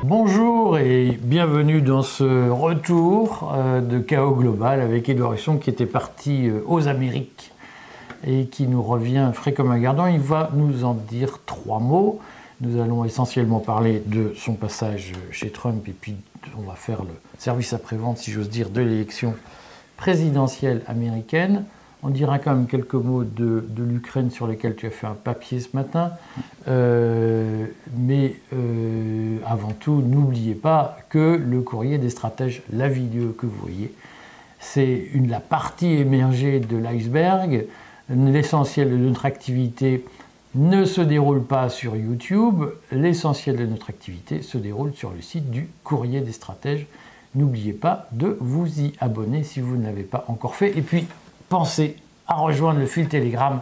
Bonjour et bienvenue dans ce retour de Chaos Global avec Édouard Husson qui était parti aux Amériques et qui nous revient frais comme un gardon. Il va nous en dire 3 mots. Nous allons essentiellement parler de son passage chez Trump et puis on va faire le service après-vente, si j'ose dire, de l'élection présidentielle américaine. On dira quand même quelques mots de l'Ukraine sur lesquels tu as fait un papier ce matin. Mais avant tout, n'oubliez pas que le courrier des stratèges, la vidéo que vous voyez, c'est la partie émergée de l'iceberg. L'essentiel de notre activité ne se déroule pas sur YouTube. L'essentiel de notre activité se déroule sur le site du courrier des stratèges. N'oubliez pas de vous y abonner si vous ne l'avez pas encore fait. Et puis, pensez à rejoindre le fil Telegram.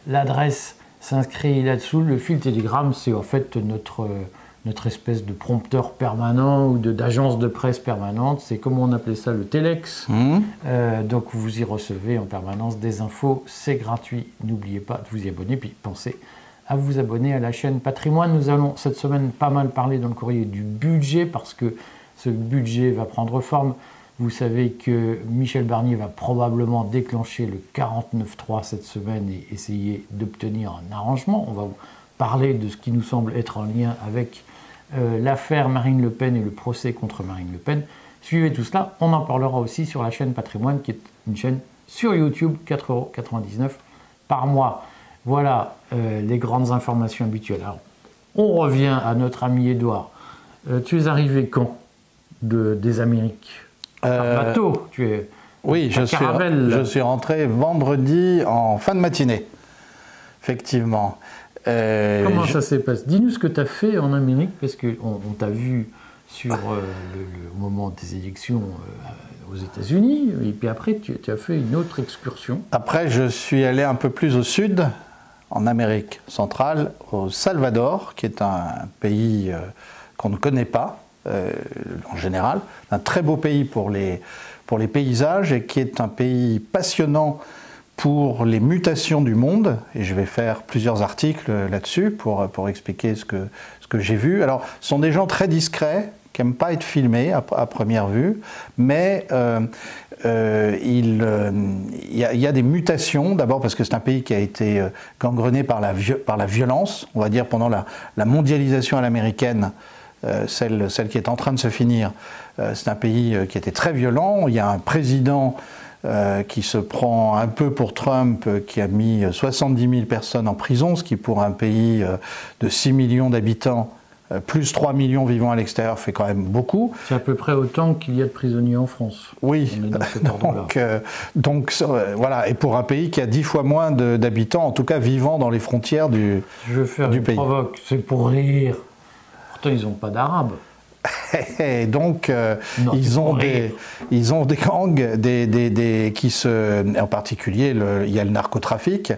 L'adresse s'inscrit là-dessous. Le fil Telegram, c'est en fait notre espèce de prompteur permanent ou d'agence de presse permanente. C'est comme on appelait ça, le Telex. Donc vous y recevez en permanence des infos. C'est gratuit. N'oubliez pas de vous y abonner. Puis pensez à vous abonner à la chaîne Patrimoine. Nous allons cette semaine pas mal parler dans le courrier du budget parce que ce budget va prendre forme. Vous savez que Michel Barnier va probablement déclencher le 49.3 cette semaine et essayer d'obtenir un arrangement. On va vous parler de ce qui nous semble être en lien avec l'affaire Marine Le Pen et le procès contre Marine Le Pen. Suivez tout cela. On en parlera aussi sur la chaîne Patrimoine, qui est une chaîne sur YouTube, 4,99 € par mois. Voilà les grandes informations habituelles. Alors, on revient à notre ami Édouard. Tu es arrivé quand des Amériques? Par bateau, oui, je suis rentré vendredi en fin de matinée, effectivement. Comment ça s'est passé? Dis-nous ce que tu as fait en Amérique, parce qu'on t'a vu sur le moment des élections aux États-Unis, et puis après tu as fait une autre excursion. Après, je suis allé un peu plus au sud, en Amérique centrale, au Salvador, qui est un pays qu'on ne connaît pas. En général, un très beau pays pour les paysages et qui est un pays passionnant pour les mutations du monde, et je vais faire plusieurs articles là-dessus pour expliquer ce que j'ai vu. Alors, ce sont des gens très discrets, qui n'aiment pas être filmés à première vue, mais il y a des mutations, d'abord parce que c'est un pays qui a été gangrené par la violence, on va dire pendant la mondialisation à l'américaine, celle qui est en train de se finir. C'est un pays qui était très violent. Il y a un président qui se prend un peu pour Trump, qui a mis 70 000 personnes en prison, ce qui pour un pays de 6 millions d'habitants, plus 3 millions vivant à l'extérieur, fait quand même beaucoup. C'est à peu près autant qu'il y a de prisonniers en France. Oui, donc voilà, et pour un pays qui a 10 fois moins d'habitants, en tout cas vivant dans les frontières du pays. Je vais faire une provoque, c'est pour rire. Pourtant, ils n'ont pas d'arabe. Et donc, ils ont des gangs, en particulier, il y a le narcotrafic.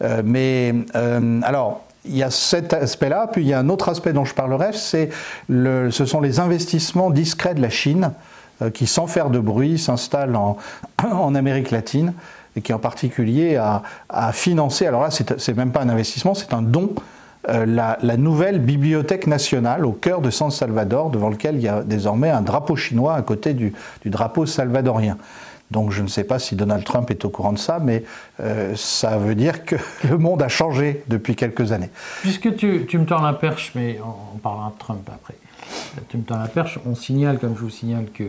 Alors, il y a cet aspect-là, puis il y a un autre aspect dont je parlerai, ce sont les investissements discrets de la Chine, qui, sans faire de bruit, s'installent en Amérique latine, et qui en particulier a financé, alors là, c'est même pas un investissement, c'est un don, la nouvelle bibliothèque nationale au cœur de San Salvador, devant lequel il y a désormais un drapeau chinois à côté du drapeau salvadorien. Donc je ne sais pas si Donald Trump est au courant de ça, mais ça veut dire que le monde a changé depuis quelques années. Puisque tu me tends la perche, mais on parlera de Trump après, tu me tends la perche, on signale, comme je vous signale, que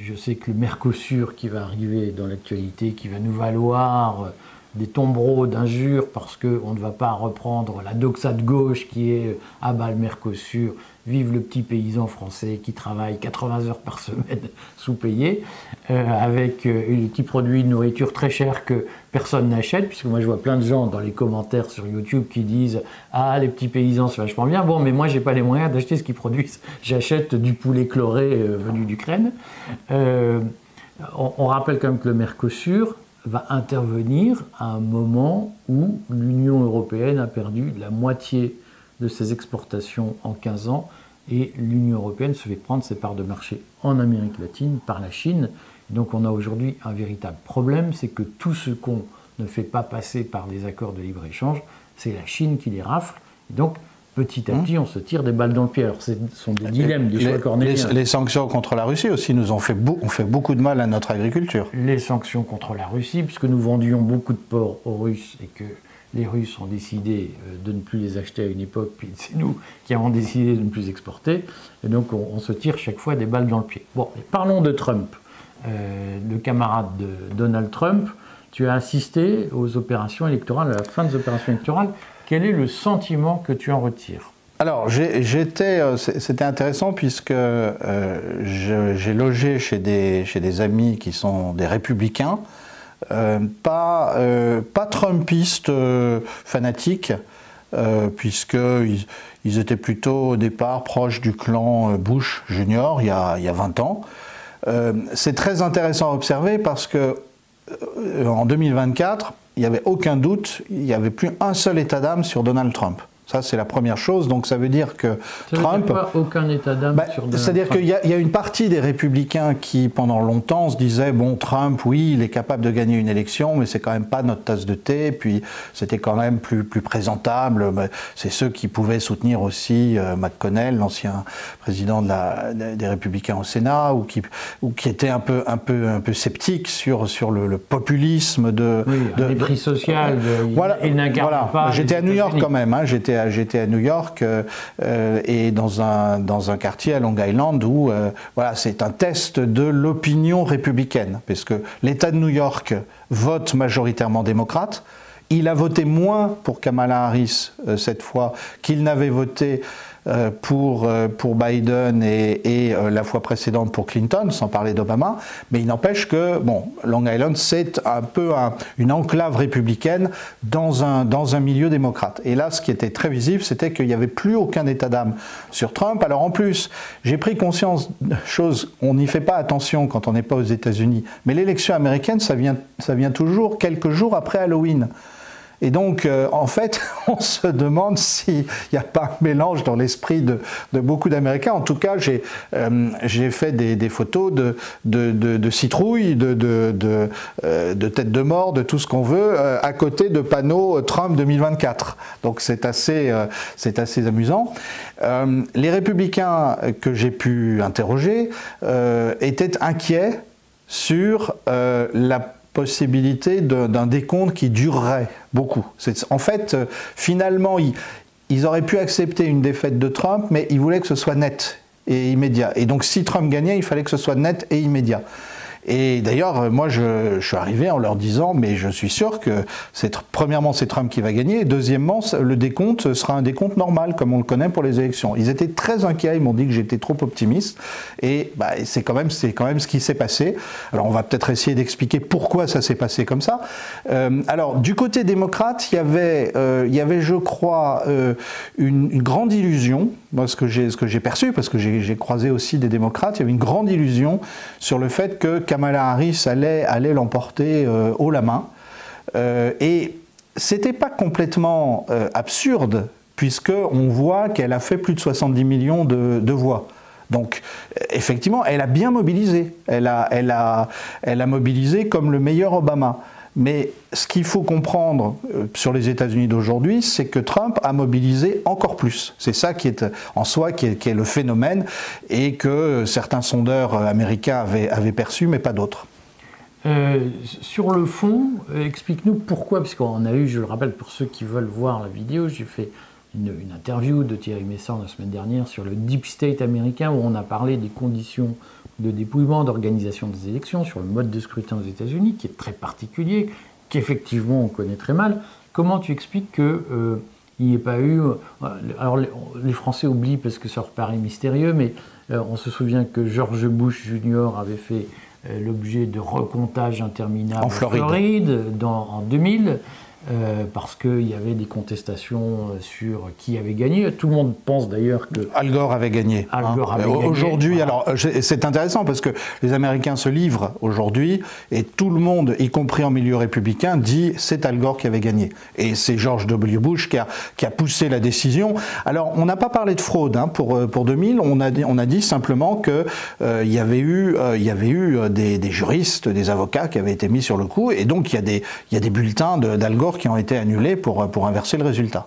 je sais que le Mercosur qui va arriver dans l'actualité, qui va nous valoir des tombereaux d'injures parce qu'on ne va pas reprendre la doxa de gauche qui est « Ah bah le Mercosur, vive le petit paysan français qui travaille 80 heures par semaine sous-payé, qui produit une nourriture très chère que personne n'achète », puisque moi je vois plein de gens dans les commentaires sur YouTube qui disent « Ah les petits paysans c'est vachement bien, bon mais moi j'ai pas les moyens d'acheter ce qu'ils produisent, j'achète du poulet chloré venu d'Ukraine ». On rappelle quand même que le Mercosur va intervenir à un moment où l'Union européenne a perdu la moitié de ses exportations en 15 ans et l'Union européenne se fait prendre ses parts de marché en Amérique latine par la Chine. Donc on a aujourd'hui un véritable problème, c'est que tout ce qu'on ne fait pas passer par des accords de libre-échange, c'est la Chine qui les rafle. Et donc petit à petit, on se tire des balles dans le pied. Alors, ce sont des dilemmes, des choix cornéliens. Les sanctions contre la Russie aussi nous ont fait, beaucoup de mal à notre agriculture. Les sanctions contre la Russie, puisque nous vendions beaucoup de porcs aux Russes et que les Russes ont décidé de ne plus les acheter à une époque, puis c'est nous qui avons décidé de ne plus exporter. Et donc, on se tire chaque fois des balles dans le pied. Bon, parlons de Trump. Le camarade de Donald Trump, tu as assisté aux opérations électorales, à la fin des opérations électorales. Quel est le sentiment que tu en retires? Alors, c'était intéressant puisque j'ai logé chez des amis qui sont des républicains, pas trumpistes fanatiques, puisqu'ils étaient plutôt au départ proches du clan Bush Junior il y a 20 ans. C'est très intéressant à observer parce que en 2024, il n'y avait aucun doute, il n'y avait plus un seul état d'âme sur Donald Trump. Ça, c'est la première chose. Donc, ça veut dire que Trump... aucun état d'âme sur Donald Trump. C'est-à-dire qu'il y a une partie des républicains qui, pendant longtemps, se disaient « Bon, Trump, oui, il est capable de gagner une élection, mais c'est quand même pas notre tasse de thé. » Puis, c'était quand même plus présentable. C'est ceux qui pouvaient soutenir aussi McConnell, l'ancien président des républicains au Sénat, ou qui était un peu sceptique sur le populisme de... Oui, un mépris social. Il n'incarne pas... J'étais à New York quand même, hein, J'étais à New York et dans un quartier à Long Island où voilà, c'est un test de l'opinion républicaine, parce que l'État de New York vote majoritairement démocrate. Il a voté moins pour Kamala Harris cette fois qu'il n'avait voté pour Biden et la fois précédente pour Clinton, sans parler d'Obama, mais il n'empêche que bon, Long Island, c'est un peu une enclave républicaine dans un milieu démocrate. Et là, ce qui était très visible, c'était qu'il n'y avait plus aucun état d'âme sur Trump. Alors en plus, j'ai pris conscience de choses, on n'y fait pas attention quand on n'est pas aux États-Unis, mais l'élection américaine, ça vient toujours quelques jours après Halloween. Et donc, en fait, on se demande s'il n'y a pas un mélange dans l'esprit de beaucoup d'Américains. En tout cas, j'ai fait des photos de citrouilles, de têtes de mort, de tout ce qu'on veut, à côté de panneaux Trump 2024. Donc, c'est assez amusant. Les républicains que j'ai pu interroger étaient inquiets sur la possibilité d'un décompte qui durerait beaucoup. En fait, finalement, ils auraient pu accepter une défaite de Trump, mais ils voulaient que ce soit net et immédiat. Et donc, si Trump gagnait, il fallait que ce soit net et immédiat. Et d'ailleurs, moi, je suis arrivé en leur disant, mais je suis sûr que, premièrement, c'est Trump qui va gagner, et deuxièmement, le décompte sera un décompte normal, comme on le connaît pour les élections. Ils étaient très inquiets, ils m'ont dit que j'étais trop optimiste, et bah, c'est quand même ce qui s'est passé. Alors, on va peut-être essayer d'expliquer pourquoi ça s'est passé comme ça. Alors, du côté démocrate, il y avait, je crois, une grande illusion, moi, ce que j'ai perçu, parce que j'ai croisé aussi des démocrates, il y avait une grande illusion sur le fait que Kamala Harris allait l'emporter haut la main. Et c'était pas complètement absurde, puisqu'on voit qu'elle a fait plus de 70 millions de voix. Donc, effectivement, elle a bien mobilisé. Elle a mobilisé comme le meilleur Obama. Mais ce qu'il faut comprendre sur les États-Unis d'aujourd'hui, c'est que Trump a mobilisé encore plus. C'est ça qui est en soi qui est le phénomène et que certains sondeurs américains avaient perçu, mais pas d'autres. Sur le fond, explique-nous pourquoi, parce qu'on a eu, je le rappelle pour ceux qui veulent voir la vidéo, j'ai fait une interview de Thierry Messant la semaine dernière sur le Deep State américain où on a parlé des conditions de dépouillement, d'organisation des élections, sur le mode de scrutin aux États-Unis, qui est très particulier, qu'effectivement on connaît très mal. Comment tu expliques qu'il n'y ait pas eu... Alors les Français oublient parce que ça leur paraît mystérieux, mais on se souvient que George Bush Jr. avait fait l'objet de recomptages interminables en Floride en 2000, parce qu'il y avait des contestations sur qui avait gagné. Tout le monde pense d'ailleurs que... Al Gore avait gagné. Aujourd'hui, voilà. Alors c'est intéressant parce que les Américains se livrent aujourd'hui et tout le monde, y compris en milieu républicain, dit c'est Al Gore qui avait gagné. Et c'est George W. Bush qui a poussé la décision. Alors on n'a pas parlé de fraude pour 2000, on a dit simplement que il y avait eu des juristes, des avocats qui avaient été mis sur le coup et donc il y a des bulletins d'Al Gore qui ont été annulés pour inverser le résultat.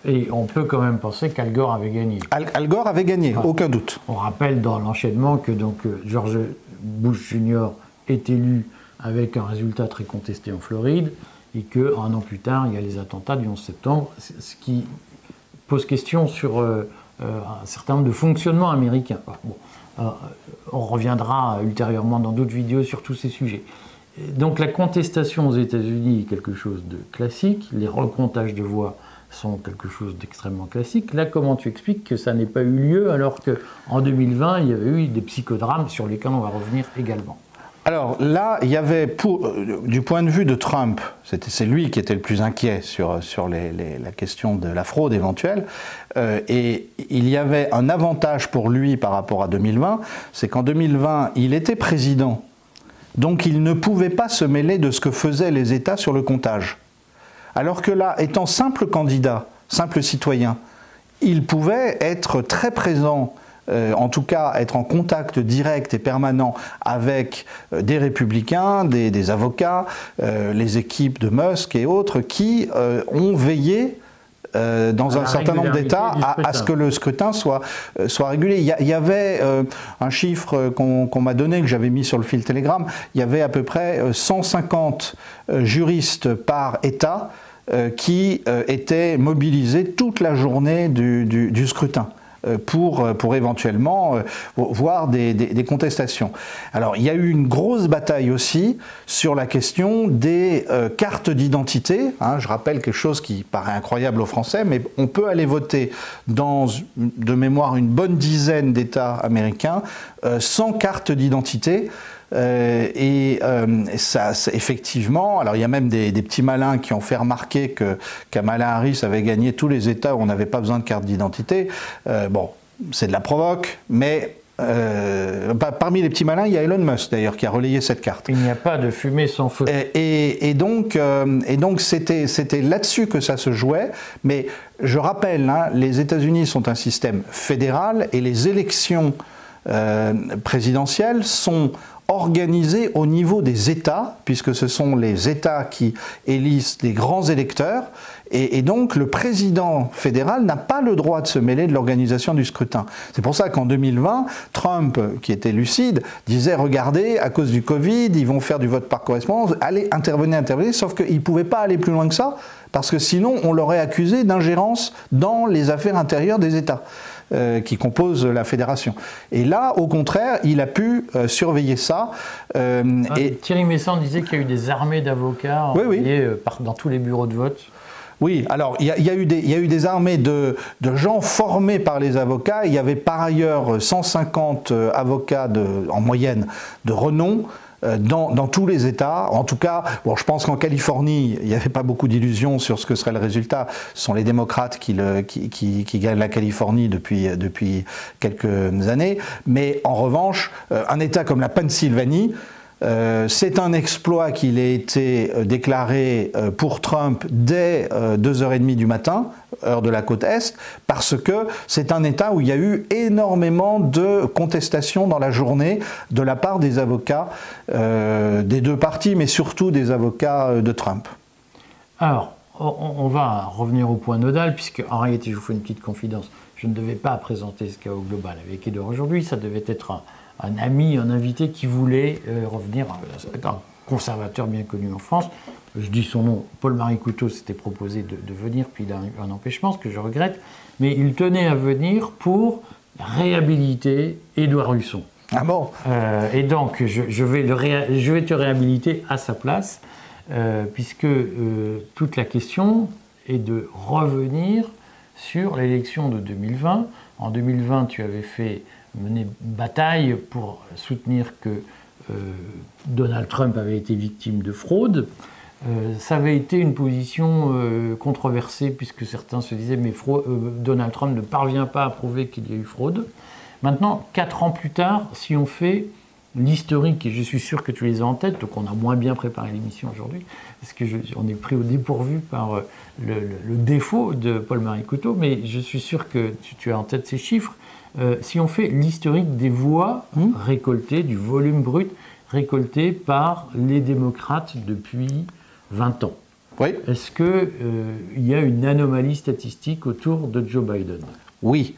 Et on peut quand même penser qu'Al Gore avait gagné. Al Gore avait gagné, aucun doute. On rappelle dans l'enchaînement que donc George Bush Jr. est élu avec un résultat très contesté en Floride et qu'un an plus tard, il y a les attentats du 11 septembre, ce qui pose question sur un certain nombre de fonctionnements américains. On reviendra ultérieurement dans d'autres vidéos sur tous ces sujets. Donc la contestation aux États-Unis est quelque chose de classique, les recomptages de voix sont quelque chose d'extrêmement classique. Là, comment tu expliques que ça n'ait pas eu lieu alors qu'en 2020, il y avait eu des psychodrames sur lesquels on va revenir également? Alors là, il y avait, du point de vue de Trump, c'est lui qui était le plus inquiet sur la question de la fraude éventuelle, et il y avait un avantage pour lui par rapport à 2020, c'est qu'en 2020, il était président, donc il ne pouvait pas se mêler de ce que faisaient les États sur le comptage. Alors que là, étant simple candidat, simple citoyen, il pouvait être très présent, en tout cas être en contact direct et permanent avec des républicains, des avocats, les équipes de Musk et autres qui ont veillé dans un certain nombre d'États à ce que le scrutin soit régulé. Il y avait un chiffre qu'on m'a donné, que j'avais mis sur le fil Telegram, il y avait à peu près 150 juristes par État qui étaient mobilisés toute la journée du scrutin pour éventuellement voir des contestations. Alors il y a eu une grosse bataille aussi sur la question des cartes d'identité. Je rappelle quelque chose qui paraît incroyable aux Français, mais on peut aller voter dans, de mémoire, une bonne dizaine d'États américains sans carte d'identité. Ça, effectivement, alors il y a même des petits malins qui ont fait remarquer que Kamala Harris avait gagné tous les États où on n'avait pas besoin de carte d'identité. Bon, c'est de la provoque, mais parmi les petits malins, il y a Elon Musk d'ailleurs qui a relayé cette carte. Il n'y a pas de fumée sans feu. Et donc c'était là-dessus que ça se jouait. Mais je rappelle, les États-Unis sont un système fédéral et les élections présidentielles sont organisées au niveau des États, puisque ce sont les États qui élisent des grands électeurs, et donc le président fédéral n'a pas le droit de se mêler de l'organisation du scrutin. C'est pour ça qu'en 2020, Trump, qui était lucide, disait « Regardez, à cause du Covid, ils vont faire du vote par correspondance, allez, intervenez, sauf qu'il ne pouvait pas aller plus loin que ça, parce que sinon on l'aurait accusé d'ingérence dans les affaires intérieures des États. Qui composent la fédération. Et là, au contraire, il a pu surveiller ça. Thierry Messant disait qu'il y a eu des armées d'avocats envoyés dans tous les bureaux de vote. Oui, alors il y a eu des armées de gens formés par les avocats. Il y avait par ailleurs 150 avocats en moyenne de renom. Dans tous les États, en tout cas, bon, je pense qu'en Californie, il n'y avait pas beaucoup d'illusions sur ce que serait le résultat. Ce sont les démocrates qui gagnent la Californie depuis quelques années. Mais en revanche, un État comme la Pennsylvanie, c'est un exploit qu'il ait été déclaré pour Trump dès 2h30 du matin, heure de la côte Est, parce que c'est un État où il y a eu énormément de contestations dans la journée de la part des avocats des deux partis, mais surtout des avocats de Trump. Alors, on va revenir au point nodal, puisque en réalité, je vous fais une petite confidence, je ne devais pas présenter ce chaos global avec Edouard aujourd'hui, ça devait être un ami, un invité qui voulait revenir, un conservateur bien connu en France. Je dis son nom, Paul-Marie Couteau s'était proposé de venir, puis il a eu un empêchement, ce que je regrette, mais il tenait à venir pour réhabiliter Édouard Husson. Ah bon? Et donc, je vais te réhabiliter à sa place, puisque toute la question est de revenir sur l'élection de 2020. En 2020, tu avais mené bataille pour soutenir que Donald Trump avait été victime de fraude. Ça avait été une position controversée, puisque certains se disaient mais Donald Trump ne parvient pas à prouver qu'il y a eu fraude. Maintenant, 4 ans plus tard, si on fait l'historique, et je suis sûr que tu les as en tête, donc on a moins bien préparé l'émission aujourd'hui, parce qu'on est pris au dépourvu par le défaut de Paul-Marie Couteau, mais je suis sûr que tu as en tête ces chiffres. Si on fait l'historique des voix récoltées, du volume brut récolté par les démocrates depuis 20 ans, Oui. Est-ce qu'il y a une anomalie statistique autour de Joe Biden? Oui.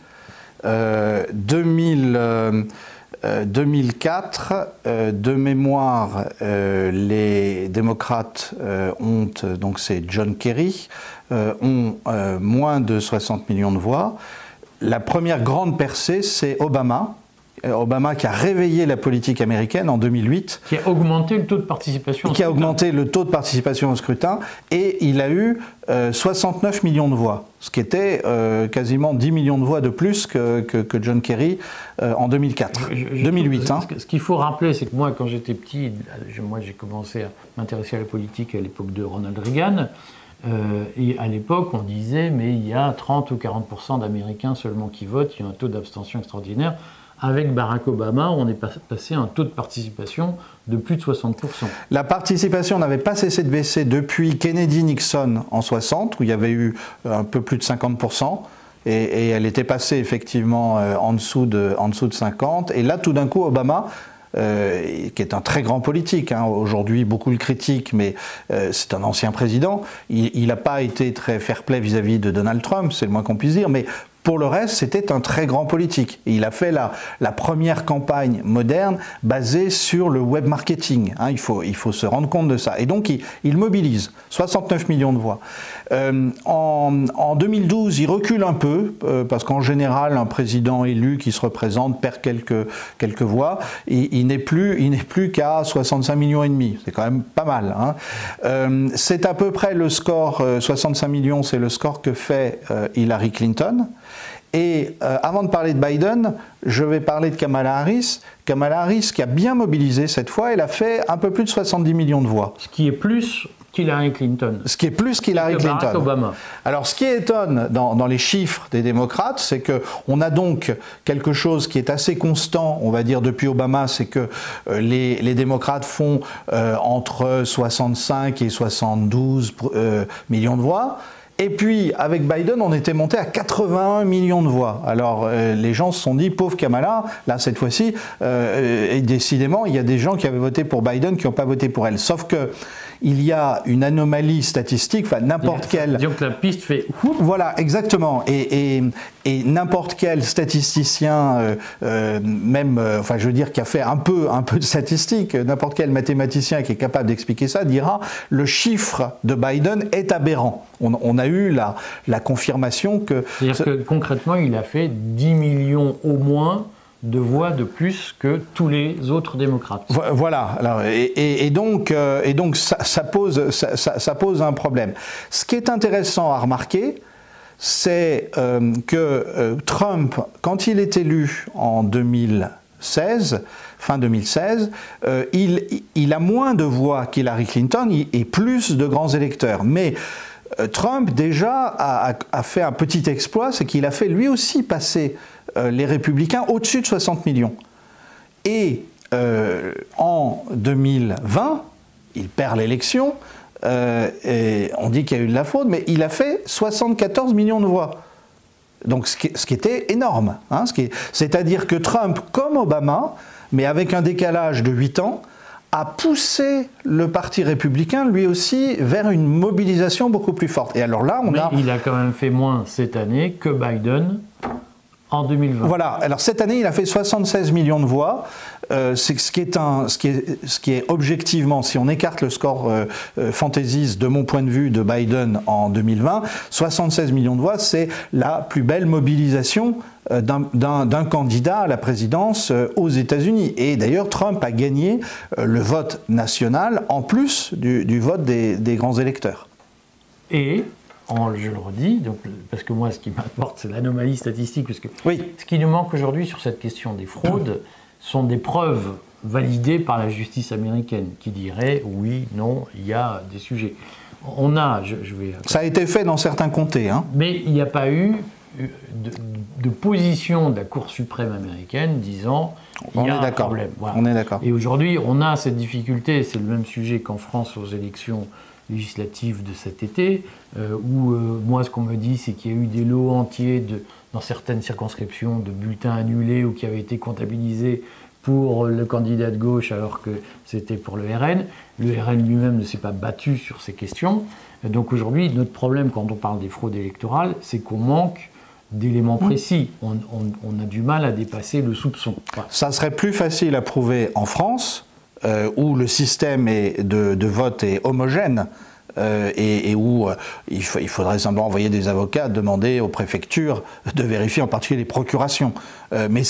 2004, de mémoire, les démocrates donc c'est John Kerry, ont moins de 60 millions de voix. La première grande percée, c'est Obama. Obama qui a réveillé la politique américaine en 2008. Qui a augmenté le taux de participation au scrutin. Qui a augmenté le taux de participation au scrutin. Et il a eu 69 millions de voix, ce qui était quasiment 10 millions de voix de plus que John Kerry en 2004. 2008. Hein. Ce qu'il faut rappeler, c'est que moi, quand j'étais petit, j'ai commencé à m'intéresser à la politique à l'époque de Ronald Reagan. Et à l'époque, on disait, mais il y a 30 ou 40% d'Américains seulement qui votent, il y a un taux d'abstention extraordinaire. Avec Barack Obama, on est passé à un taux de participation de plus de 60%. La participation n'avait pas cessé de baisser depuis Kennedy-Nixon en 60, où il y avait eu un peu plus de 50%, et elle était passée effectivement en dessous de 50. Et là, tout d'un coup, Obama, qui est un très grand politique, hein, aujourd'hui beaucoup le critiquent, mais c'est un ancien président, il n'a pas été très fair-play vis-à-vis de Donald Trump, c'est le moins qu'on puisse dire, mais pour le reste, c'était un très grand politique. Et il a fait la première campagne moderne basée sur le web marketing. Hein, il faut se rendre compte de ça. Et donc, il mobilise 69 millions de voix. En 2012, il recule un peu, parce qu'en général, un président élu qui se représente perd quelques voix. Il n'est plus qu'à 65 millions et demi. C'est quand même pas mal. Hein. C'est à peu près le score, 65 millions, c'est le score que fait Hillary Clinton. Et avant de parler de Biden, je vais parler de Kamala Harris. Kamala Harris qui a bien mobilisé cette fois, elle a fait un peu plus de 70 millions de voix. Ce qui est plus qu'Hillary Clinton. Ce qui est plus qu'Hillary Clinton. Barack Obama. Alors ce qui étonne dans les chiffres des démocrates, c'est qu'on a donc quelque chose qui est assez constant, on va dire depuis Obama, c'est que les démocrates font entre 65 et 72 millions de voix. Et puis, avec Biden, on était monté à 81 millions de voix. Alors, les gens se sont dit, pauvre Kamala, là, cette fois-ci, et décidément, il y a des gens qui avaient voté pour Biden qui n'ont pas voté pour elle. Sauf que il y a une anomalie statistique, enfin, n'importe quelle... Disons que la piste fait... Voilà, exactement. Et n'importe quel statisticien, enfin, je veux dire, qui a fait un peu de statistiques, n'importe quel mathématicien qui est capable d'expliquer ça, dira le chiffre de Biden est aberrant. On a eu la confirmation que... C'est-à-dire que concrètement, il a fait 10 millions au moins de voix de plus que tous les autres démocrates. Voilà. Alors, et donc ça pose un problème. Ce qui est intéressant à remarquer, c'est que Trump, quand il est élu en 2016, fin 2016, il a moins de voix qu'Hillary Clinton et plus de grands électeurs. Mais Trump, déjà, a fait un petit exploit, c'est qu'il a fait lui aussi passer les républicains au-dessus de 60 millions. Et en 2020, il perd l'élection, et on dit qu'il y a eu de la fraude, mais il a fait 74 millions de voix. Donc ce qui était énorme. Hein, c'est-à-dire que Trump, comme Obama, mais avec un décalage de 8 ans, a poussé le Parti républicain, lui aussi, vers une mobilisation beaucoup plus forte. Et alors là, il a quand même fait moins cette année que Biden en 2020. Voilà. Alors cette année, il a fait 76 millions de voix. Ce qui est objectivement, si on écarte le score fantaisiste de mon point de vue de Biden en 2020, 76 millions de voix, c'est la plus belle mobilisation d'un candidat à la présidence aux États-Unis. Et d'ailleurs, Trump a gagné le vote national en plus du vote des grands électeurs. Et, je le redis, donc, parce que moi, ce qui m'importe, c'est l'anomalie statistique, parce que oui. Ce qui nous manque aujourd'hui sur cette question des fraudes sont des preuves validées par la justice américaine, qui dirait oui, non, il y a des sujets. Ça a été fait dans certains comtés. Hein. Mais il n'y a pas eu de position de la Cour suprême américaine disant il y a un problème. Voilà. On est d'accord. Et aujourd'hui, on a cette difficulté, c'est le même sujet qu'en France aux élections législatives de cet été, où moi ce qu'on me dit c'est qu'il y a eu des lots entiers dans certaines circonscriptions de bulletins annulés ou qui avaient été comptabilisés pour le candidat de gauche alors que c'était pour le RN. Le RN lui-même ne s'est pas battu sur ces questions. Donc aujourd'hui, notre problème quand on parle des fraudes électorales, c'est qu'on manque d'éléments précis. On a du mal à dépasser le soupçon. Voilà. Ça serait plus facile à prouver en France, où le système de vote est homogène. Et où il faudrait simplement envoyer des avocats demander aux préfectures de vérifier en particulier les procurations. Mais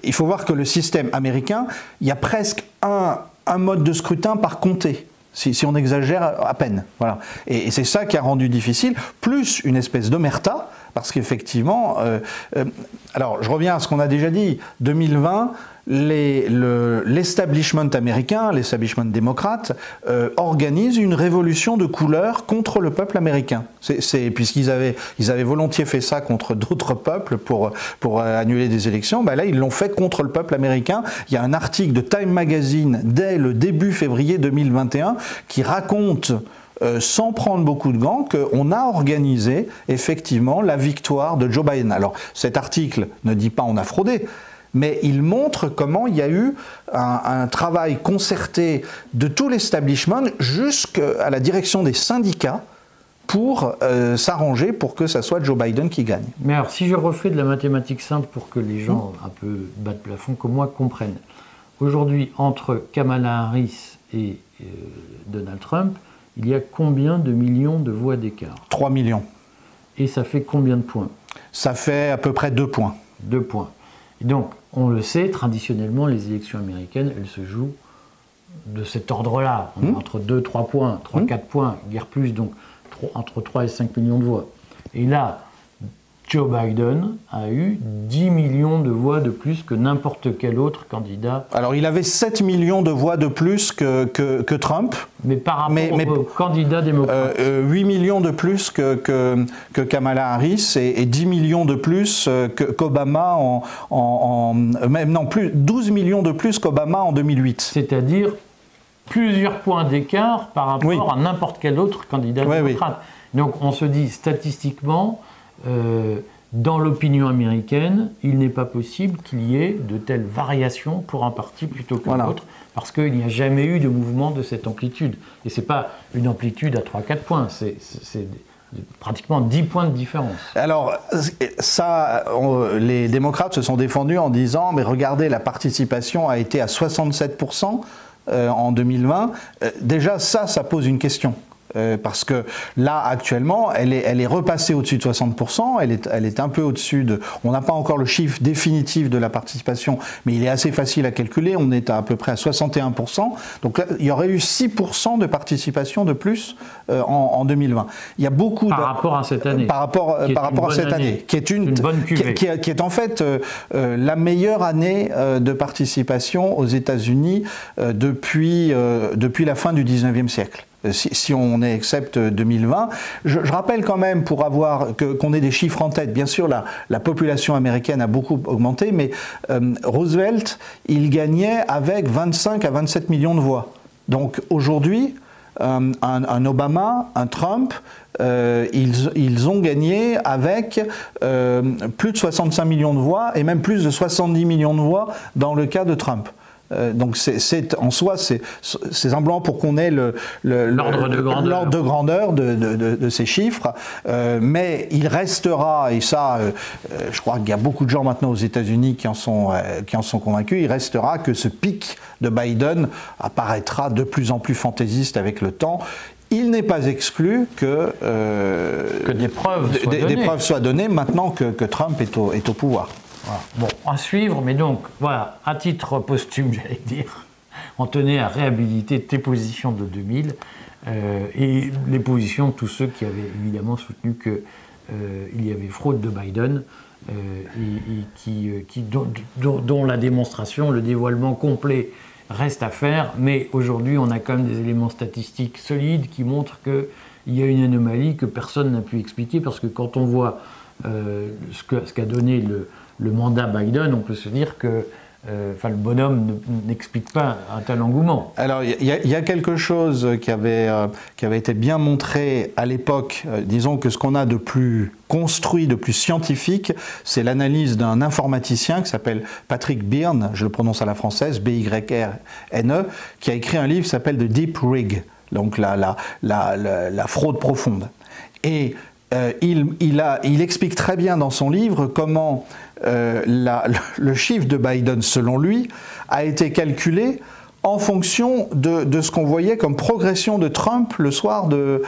il faut voir que le système américain, il y a presque un mode de scrutin par comté. Si on exagère à peine. Voilà. Et c'est ça qui a rendu difficile, plus une espèce d'omerta, parce qu'effectivement, alors je reviens à ce qu'on a déjà dit, 2020, l'establishment américain, l'establishment démocrate, organise une révolution de couleur contre le peuple américain. Puisqu'ils avaient volontiers fait ça contre d'autres peuples pour annuler des élections, ben là ils l'ont fait contre le peuple américain. Il y a un article de Time Magazine dès le début février 2021 qui raconte sans prendre beaucoup de gants, qu'on a organisé effectivement la victoire de Joe Biden. Alors cet article ne dit pas on a fraudé, mais il montre comment il y a eu un travail concerté de tout l'establishment jusqu'à la direction des syndicats pour s'arranger pour que ça soit Joe Biden qui gagne. Mais alors si je refais de la mathématique simple pour que les gens un peu bas de plafond comme moi comprennent, aujourd'hui entre Kamala Harris et Donald Trump, il y a combien de millions de voix d'écart? 3 millions. Et ça fait combien de points? Ça fait à peu près 2 points. 2 points. Et donc, on le sait, traditionnellement, les élections américaines, elles se jouent de cet ordre-là. On est entre 2-3 points, 3-4 points, guère plus, donc entre 3 et 5 millions de voix. Et là, Joe Biden a eu 10 millions de voix de plus que n'importe quel autre candidat. Alors, il avait 7 millions de voix de plus que Trump. Mais par rapport au candidat démocrate. 8 millions de plus que Kamala Harris et 10 millions de plus qu'Obama même non, plus 12 millions de plus qu'Obama en 2008. C'est-à-dire plusieurs points d'écart par rapport à n'importe quel autre candidat démocrate. Donc on se dit statistiquement, dans l'opinion américaine, il n'est pas possible qu'il y ait de telles variations pour un parti plutôt que l'autre, parce qu'il n'y a jamais eu de mouvement de cette amplitude. Et ce n'est pas une amplitude à 3-4 points, c'est pratiquement 10 points de différence. Alors, ça, les démocrates se sont défendus en disant « mais regardez, la participation a été à 67% en 2020 ». Déjà, ça pose une question. Parce que là, actuellement, elle est repassée au-dessus de 60%, elle est un peu au-dessus de... On n'a pas encore le chiffre définitif de la participation, mais il est assez facile à calculer, on est à peu près à 61%, donc là, il y aurait eu 6% de participation de plus en 2020. Il y a beaucoup par rapport à cette année. Par rapport à cette année, qui est une bonne cuvée. Qui est en fait la meilleure année de participation aux États-Unis depuis la fin du 19e siècle. Si on accepte 2020. Je rappelle quand même, pour avoir qu'on ait des chiffres en tête, bien sûr la population américaine a beaucoup augmenté, mais Roosevelt, il gagnait avec 25 à 27 millions de voix. Donc aujourd'hui, un Obama, un Trump, ils ont gagné avec plus de 65 millions de voix et même plus de 70 millions de voix dans le cas de Trump. Donc en soi, c'est simplement pour qu'on ait l'ordre de grandeur de ces chiffres, mais il restera, et ça, je crois qu'il y a beaucoup de gens maintenant aux États-Unis qui en sont convaincus, il restera que ce pic de Biden apparaîtra de plus en plus fantaisiste avec le temps. Il n'est pas exclu que des preuves soient données maintenant que Trump est au pouvoir. Voilà. Bon, à suivre, mais donc, voilà, à titre posthume, j'allais dire, on tenait à réhabiliter tes positions de 2000 et les positions de tous ceux qui avaient évidemment soutenu qu'il y avait fraude de Biden dont la démonstration, le dévoilement complet reste à faire, mais aujourd'hui on a quand même des éléments statistiques solides qui montrent qu'il y a une anomalie que personne n'a pu expliquer, parce que quand on voit ce qu'a donné le mandat Biden, on peut se dire que Enfin, le bonhomme n'explique pas un tel engouement. Alors, il y a quelque chose qui avait été bien montré à l'époque. Disons que ce qu'on a de plus construit, de plus scientifique, c'est l'analyse d'un informaticien qui s'appelle Patrick Byrne, je le prononce à la française, B-Y-R-N-E, qui a écrit un livre qui s'appelle The Deep Rig, donc la fraude profonde. Et il explique très bien dans son livre comment le chiffre de Biden, selon lui, a été calculé en fonction de ce qu'on voyait comme progression de Trump le soir de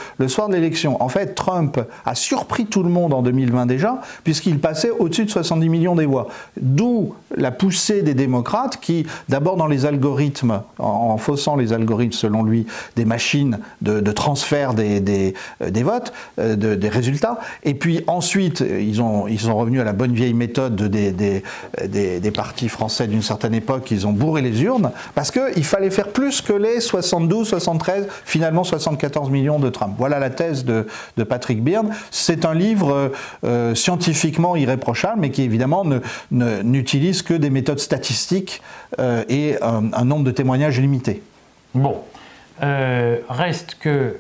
l'élection. En fait, Trump a surpris tout le monde en 2020 déjà, puisqu'il passait au-dessus de 70 millions des voix. D'où la poussée des démocrates qui, d'abord dans les algorithmes, en faussant les algorithmes selon lui, des machines de transfert des votes, des résultats, et puis ensuite, ils sont revenus à la bonne vieille méthode des partis français d'une certaine époque, ils ont bourré les urnes, parce qu'il fallait faire plus que les 72, 73, finalement 74 millions de Trump. Voilà la thèse de Patrick Byrne. C'est un livre scientifiquement irréprochable, mais qui évidemment n'utilise que des méthodes statistiques et un nombre de témoignages limité. Bon, reste que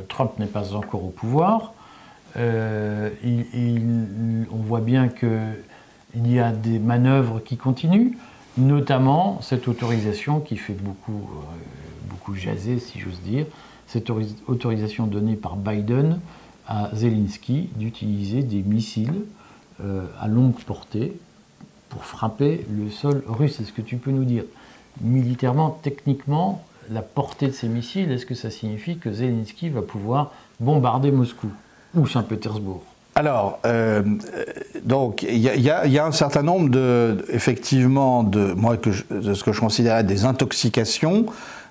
Trump n'est pas encore au pouvoir. On voit bien qu'il y a des manœuvres qui continuent. Notamment cette autorisation qui fait beaucoup jaser, si j'ose dire, cette autorisation donnée par Biden à Zelensky d'utiliser des missiles à longue portée pour frapper le sol russe. Est-ce que tu peux nous dire, militairement, techniquement, la portée de ces missiles, est-ce que ça signifie que Zelensky va pouvoir bombarder Moscou ou Saint-Pétersbourg ? Alors, donc, il y a un certain nombre de ce que je considérais des intoxications,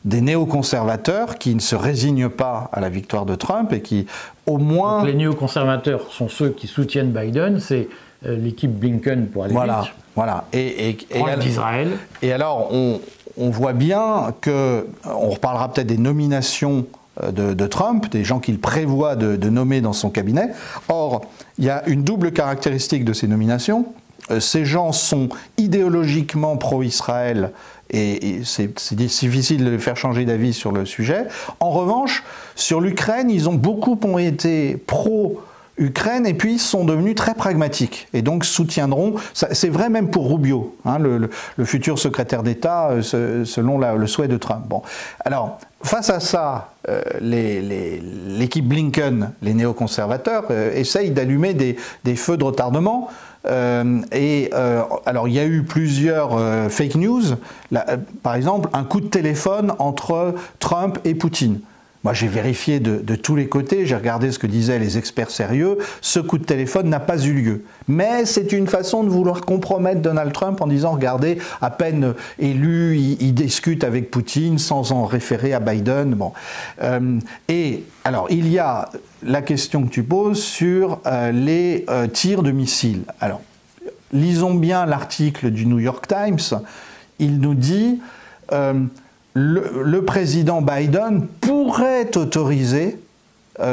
des néoconservateurs qui ne se résignent pas à la victoire de Trump et qui, au moins... Donc les néoconservateurs sont ceux qui soutiennent Biden, c'est l'équipe Blinken pour aller vite. Voilà. Et d'Israël. Et alors, on voit bien que, on reparlera peut-être des nominations de Trump, des gens qu'il prévoit de nommer dans son cabinet. Or, il y a une double caractéristique de ces nominations. Ces gens sont idéologiquement pro-Israël et c'est difficile de les faire changer d'avis sur le sujet. En revanche, sur l'Ukraine, beaucoup ont été pro-Ukraine et puis sont devenus très pragmatiques et donc soutiendront, c'est vrai même pour Rubio, hein, le futur secrétaire d'État selon le souhait de Trump. Bon. Alors, face à ça, l'équipe Blinken, les néoconservateurs, essayent d'allumer des feux de retardement. Alors, il y a eu plusieurs fake news. Par exemple, un coup de téléphone entre Trump et Poutine. Moi, j'ai vérifié de tous les côtés, j'ai regardé ce que disaient les experts sérieux. Ce coup de téléphone n'a pas eu lieu. Mais c'est une façon de vouloir compromettre Donald Trump en disant, regardez, à peine élu, il discute avec Poutine sans en référer à Biden. Bon. Et alors, il y a la question que tu poses sur les tirs de missiles. Alors, lisons bien l'article du New York Times. Il nous dit... Le président Biden pourrait autoriser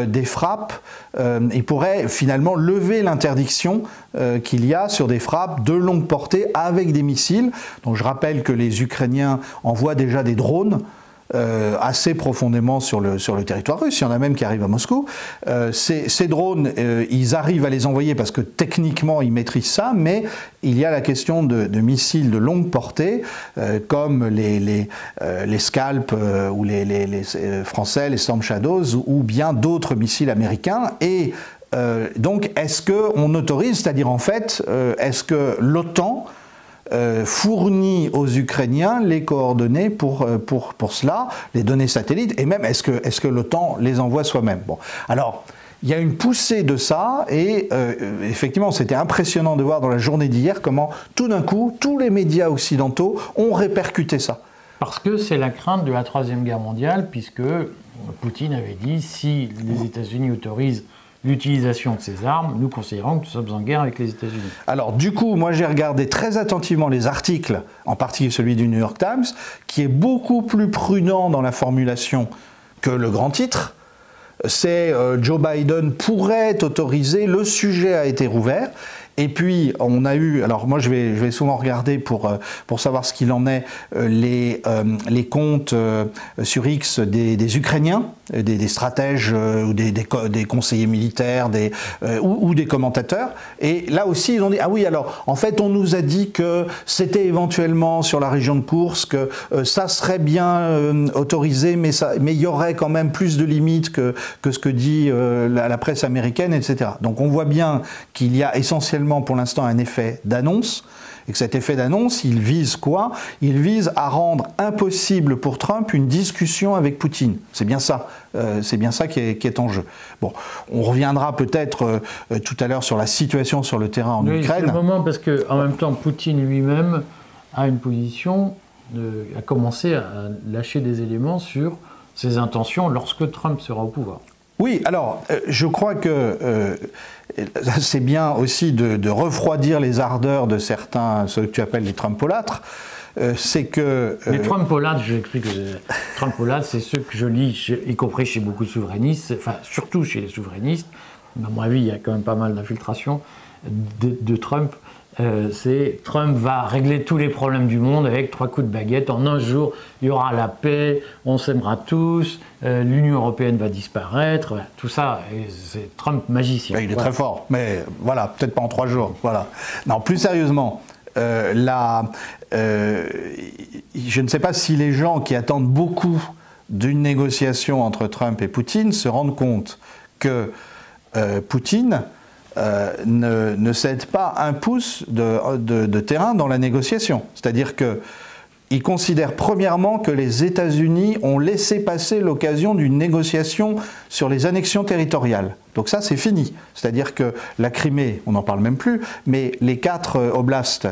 des frappes, il pourrait finalement lever l'interdiction qu'il y a sur des frappes de longue portée avec des missiles. Donc je rappelle que les Ukrainiens envoient déjà des drones assez profondément sur le territoire russe. Il y en a même qui arrivent à Moscou. Ces drones, ils arrivent à les envoyer parce que techniquement ils maîtrisent ça, mais il y a la question de missiles de longue portée, comme les Scalp ou les français, les Storm Shadows, ou bien d'autres missiles américains. Et donc, est-ce qu'on autorise, c'est-à-dire en fait, est-ce que l'OTAN fournit aux Ukrainiens les coordonnées pour cela, les données satellites, et même est-ce que l'OTAN les envoie soi-même. Bon. Alors, il y a une poussée de ça, et effectivement, c'était impressionnant de voir dans la journée d'hier comment, tout d'un coup, tous les médias occidentaux ont répercuté ça. Parce que c'est la crainte de la Troisième Guerre mondiale, puisque Poutine avait dit, si les États-Unis autorisent l'utilisation de ces armes, nous considérons que nous sommes en guerre avec les États-Unis. Alors du coup, moi j'ai regardé très attentivement les articles, en particulier celui du New York Times, qui est beaucoup plus prudent dans la formulation que le grand titre. C'est Joe Biden pourrait autoriser, le sujet a été rouvert, Et puis, on a eu, alors moi je vais souvent regarder pour savoir ce qu'il en est, les comptes sur X des Ukrainiens, des stratèges ou des conseillers militaires ou des commentateurs. Et là aussi, ils ont dit, ah oui, alors, en fait, on nous a dit que c'était éventuellement sur la région de Koursk, ça serait bien autorisé, mais il y aurait quand même plus de limites que ce que dit la presse américaine, etc. Donc on voit bien qu'il y a essentiellement pour l'instant un effet d'annonce, et que cet effet d'annonce, il vise quoi? Il vise à rendre impossible pour Trump une discussion avec Poutine. C'est bien ça qui est en jeu. Bon, on reviendra peut-être tout à l'heure sur la situation sur le terrain en Ukraine. C'est le moment parce qu'en même temps, Poutine lui-même a une position, a commencé à lâcher des éléments sur ses intentions lorsque Trump sera au pouvoir. Oui, alors, je crois que c'est bien aussi de refroidir les ardeurs de certains, ceux que tu appelles les Trumpolâtres. C'est que... Les Trumpolâtres, je l'explique, Trumpolâtres, c'est ceux que je lis, y compris chez beaucoup de souverainistes, enfin, surtout chez les souverainistes. À mon avis, il y a quand même pas mal d'infiltration de Trump. C'est Trump va régler tous les problèmes du monde avec 3 coups de baguette. En un jour, il y aura la paix, on s'aimera tous, l'Union européenne va disparaître. Voilà, tout ça, c'est Trump magicien. Il est très fort, mais voilà, peut-être pas en 3 jours. Voilà. Non, plus sérieusement, je ne sais pas si les gens qui attendent beaucoup d'une négociation entre Trump et Poutine se rendent compte que Poutine ne cède pas un pouce de terrain dans la négociation. C'est-à-dire qu'il considère premièrement que les États-Unis ont laissé passer l'occasion d'une négociation sur les annexions territoriales. Donc ça, c'est fini. C'est-à-dire que la Crimée, on n'en parle même plus, mais les 4 oblasts,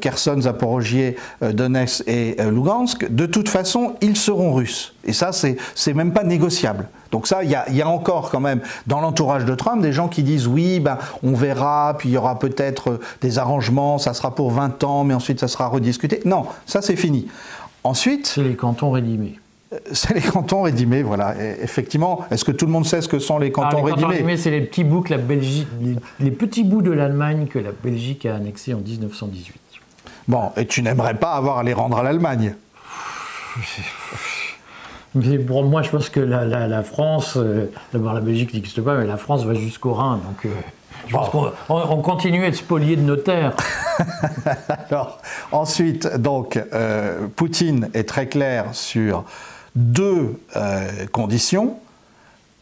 Kherson, Zaporojié, Donetsk et Lugansk, de toute façon, ils seront russes. Et ça, c'est même pas négociable. Donc ça, il y a encore quand même, dans l'entourage de Trump, des gens qui disent oui, ben, on verra, puis il y aura peut-être des arrangements, ça sera pour 20 ans, mais ensuite ça sera rediscuté. Non, ça c'est fini. Ensuite... C'est les cantons rédimés. C'est les cantons rédimés, voilà. Et effectivement, est-ce que tout le monde sait ce que sont les cantons rédimés? Les cantons rédimés, c'est les petits bouts que la Belgique, les petits bouts de l'Allemagne que la Belgique a annexés en 1918. Bon, et tu n'aimerais pas avoir à les rendre à l'Allemagne? Mais pour moi, je pense que la France, d'abord la Belgique n'existe pas, mais la France va jusqu'au Rhin, donc je pense qu'on continue à être spolié de nos terres. Alors, ensuite, donc, Poutine est très clair sur 2 conditions.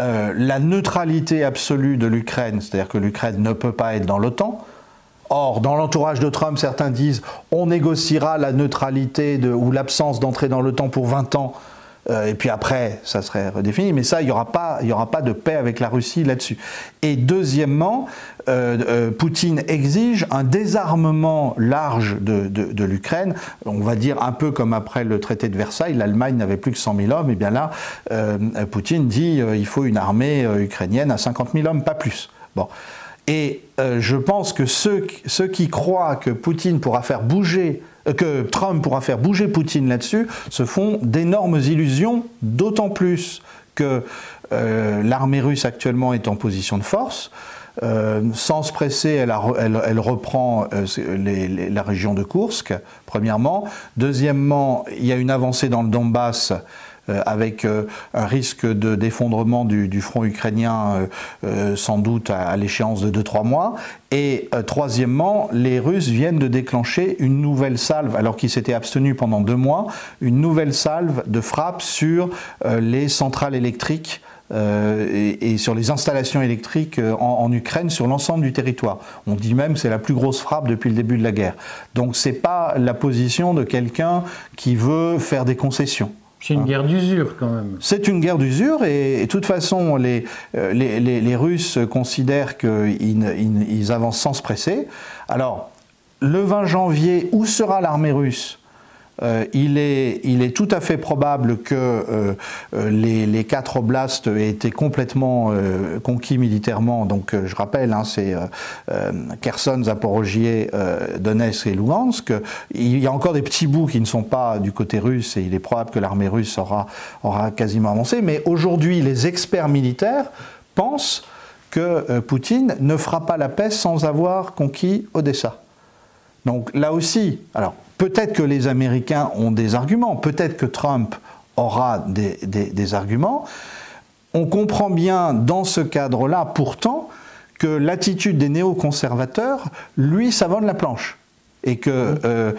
La neutralité absolue de l'Ukraine, c'est-à-dire que l'Ukraine ne peut pas être dans l'OTAN. Or, dans l'entourage de Trump, certains disent on négociera la neutralité ou l'absence d'entrée dans l'OTAN pour 20 ans. Et puis après, ça serait redéfini, mais ça, il n'y aura pas de paix avec la Russie là-dessus. Et deuxièmement, Poutine exige un désarmement large de l'Ukraine, on va dire un peu comme après le traité de Versailles, l'Allemagne n'avait plus que 100 000 hommes, et bien là, Poutine dit il faut une armée ukrainienne à 50 000 hommes, pas plus. Bon. Et je pense que ceux qui croient que Poutine pourra faire bouger que Trump pourra faire bouger Poutine là-dessus, se font d'énormes illusions, d'autant plus que l'armée russe actuellement est en position de force. Sans se presser, elle reprend la région de Koursk, premièrement. Deuxièmement, il y a une avancée dans le Donbass avec un risque d'effondrement du front ukrainien sans doute à l'échéance de 2-3 mois. Et troisièmement, les Russes viennent de déclencher une nouvelle salve, alors qu'ils s'étaient abstenus pendant 2 mois, une nouvelle salve de frappe sur les centrales électriques et sur les installations électriques en Ukraine, sur l'ensemble du territoire. On dit même que c'est la plus grosse frappe depuis le début de la guerre. Donc c'est pas la position de quelqu'un qui veut faire des concessions. C'est une guerre d'usure quand même. C'est une guerre d'usure et de toute façon les Russes considèrent qu'ils avancent sans se presser. Alors le 20 janvier, où sera l'armée russe ? Il est tout à fait probable que les 4 oblasts aient été complètement conquis militairement. Donc je rappelle, hein, c'est Kherson, Zaporojié, Donetsk et Lugansk. Il y a encore des petits bouts qui ne sont pas du côté russe et il est probable que l'armée russe aura quasiment avancé. Mais aujourd'hui, les experts militaires pensent que Poutine ne fera pas la paix sans avoir conquis Odessa. Donc là aussi, alors peut-être que les Américains ont des arguments, peut-être que Trump aura des arguments. On comprend bien dans ce cadre-là, pourtant, que l'attitude des néoconservateurs, lui, savonne la planche. Et que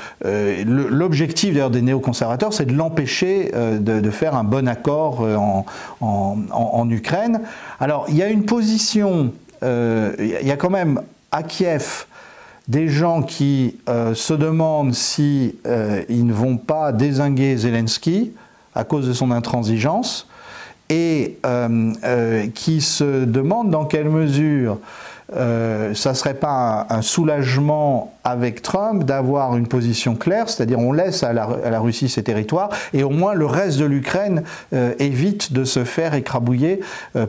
l'objectif d'ailleurs des néoconservateurs, c'est de l'empêcher de faire un bon accord en Ukraine. Alors, il y a une position, il y a quand même à Kiev des gens qui se demandent si ils ne vont pas dézinguer Zelensky à cause de son intransigeance, et qui se demandent dans quelle mesure ça ne serait pas un soulagement avec Trump d'avoir une position claire, c'est-à-dire on laisse à la Russie ses territoires et au moins le reste de l'Ukraine évite de se faire écrabouiller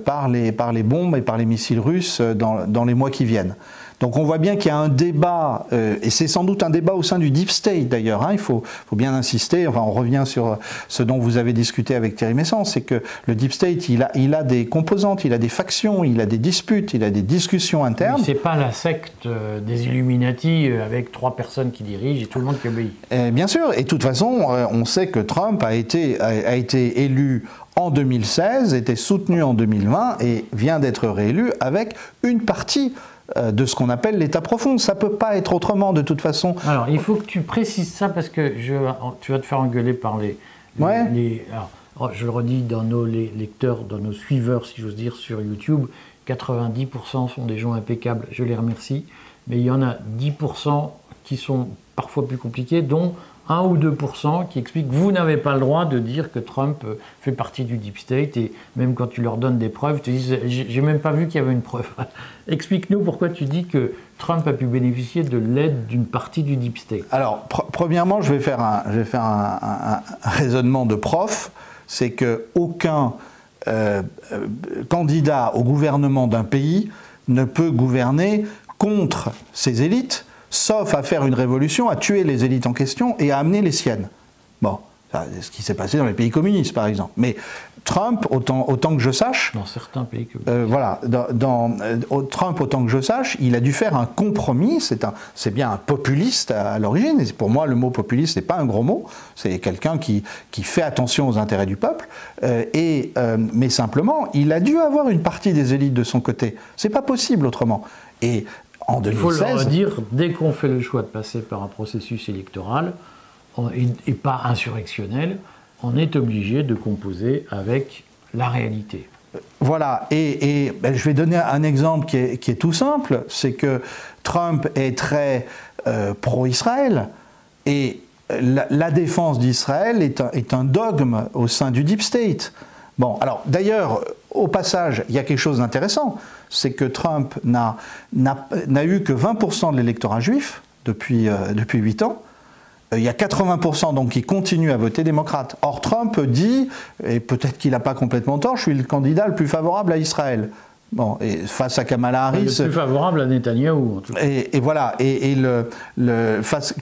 par les bombes et par les missiles russes dans les mois qui viennent. Donc on voit bien qu'il y a un débat, et c'est sans doute un débat au sein du Deep State d'ailleurs, il faut bien insister, enfin on revient sur ce dont vous avez discuté avec Thierry Messant, c'est que le Deep State, il a des composantes, il a des factions, il a des disputes, il a des discussions internes. C'est pas la secte des Illuminati avec 3 personnes qui dirigent et tout le monde qui obéit. Bien sûr, et de toute façon, on sait que Trump a été élu en 2016, était soutenu en 2020 et vient d'être réélu avec une partie de ce qu'on appelle l'État profond. Ça ne peut pas être autrement de toute façon. Alors, il faut que tu précises ça parce que tu vas te faire engueuler par alors, je le redis, dans nos lecteurs, dans nos suiveurs, si j'ose dire, sur YouTube, 90% sont des gens impeccables, je les remercie, mais il y en a 10% qui sont parfois plus compliqués, dont 1 ou 2% qui expliquent que vous n'avez pas le droit de dire que Trump fait partie du Deep State, et même quand tu leur donnes des preuves, ils te disent « j'ai même pas vu qu'il y avait une preuve ». Explique-nous pourquoi tu dis que Trump a pu bénéficier de l'aide d'une partie du Deep State. Alors, premièrement, je vais faire un raisonnement de prof, c'est qu'aucun candidat au gouvernement d'un pays ne peut gouverner contre ses élites, sauf à faire une révolution, à tuer les élites en question et à amener les siennes. Bon, c'est ce qui s'est passé dans les pays communistes, par exemple. Mais Trump, autant que je sache... Dans certains pays communistes. Voilà, Trump, autant que je sache, il a dû faire un compromis. C'est bien un populiste à l'origine. Et pour moi, le mot populiste n'est pas un gros mot. C'est quelqu'un qui fait attention aux intérêts du peuple. Mais simplement, il a dû avoir une partie des élites de son côté. C'est pas possible autrement. Et en 2016, il faut leur dire, dès qu'on fait le choix de passer par un processus électoral et pas insurrectionnel, on est obligé de composer avec la réalité. Voilà, et je vais donner un exemple qui est tout simple, c'est que Trump est très pro-Israël, et la défense d'Israël est un dogme au sein du Deep State. Bon, alors d'ailleurs, au passage, il y a quelque chose d'intéressant, c'est que Trump n'a eu que 20% de l'électorat juif depuis 8 ans. Il y a 80% donc qui continuent à voter démocrate. Or Trump dit, et peut-être qu'il n'a pas complètement tort, je suis le candidat le plus favorable à Israël. Bon, et face à Kamala Harris... Le plus favorable à Netanyahou, en tout cas. Et voilà,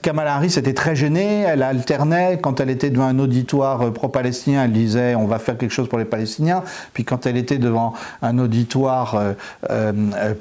Kamala Harris était très gênée, elle alternait, quand elle était devant un auditoire pro-palestinien, elle disait « on va faire quelque chose pour les Palestiniens », puis quand elle était devant un auditoire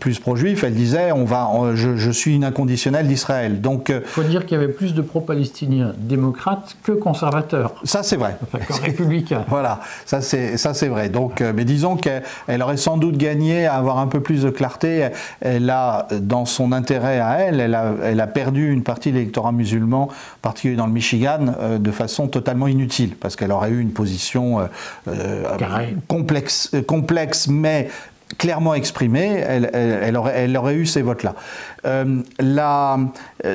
plus pro-juif, elle disait « je suis une inconditionnelle d'Israël ». Donc, il faut dire qu'il y avait plus de pro-palestiniens démocrates que conservateurs. Ça c'est vrai. Enfin, que républicains. Voilà, ça c'est vrai. Donc, mais disons qu'elle aurait sans doute gagné à avoir un peu plus de clarté. Elle a, dans son intérêt à elle a perdu une partie de l'électorat musulman, en particulier dans le Michigan, de façon totalement inutile, parce qu'elle aurait eu une position complexe, mais clairement exprimée, elle aurait eu ces votes-là.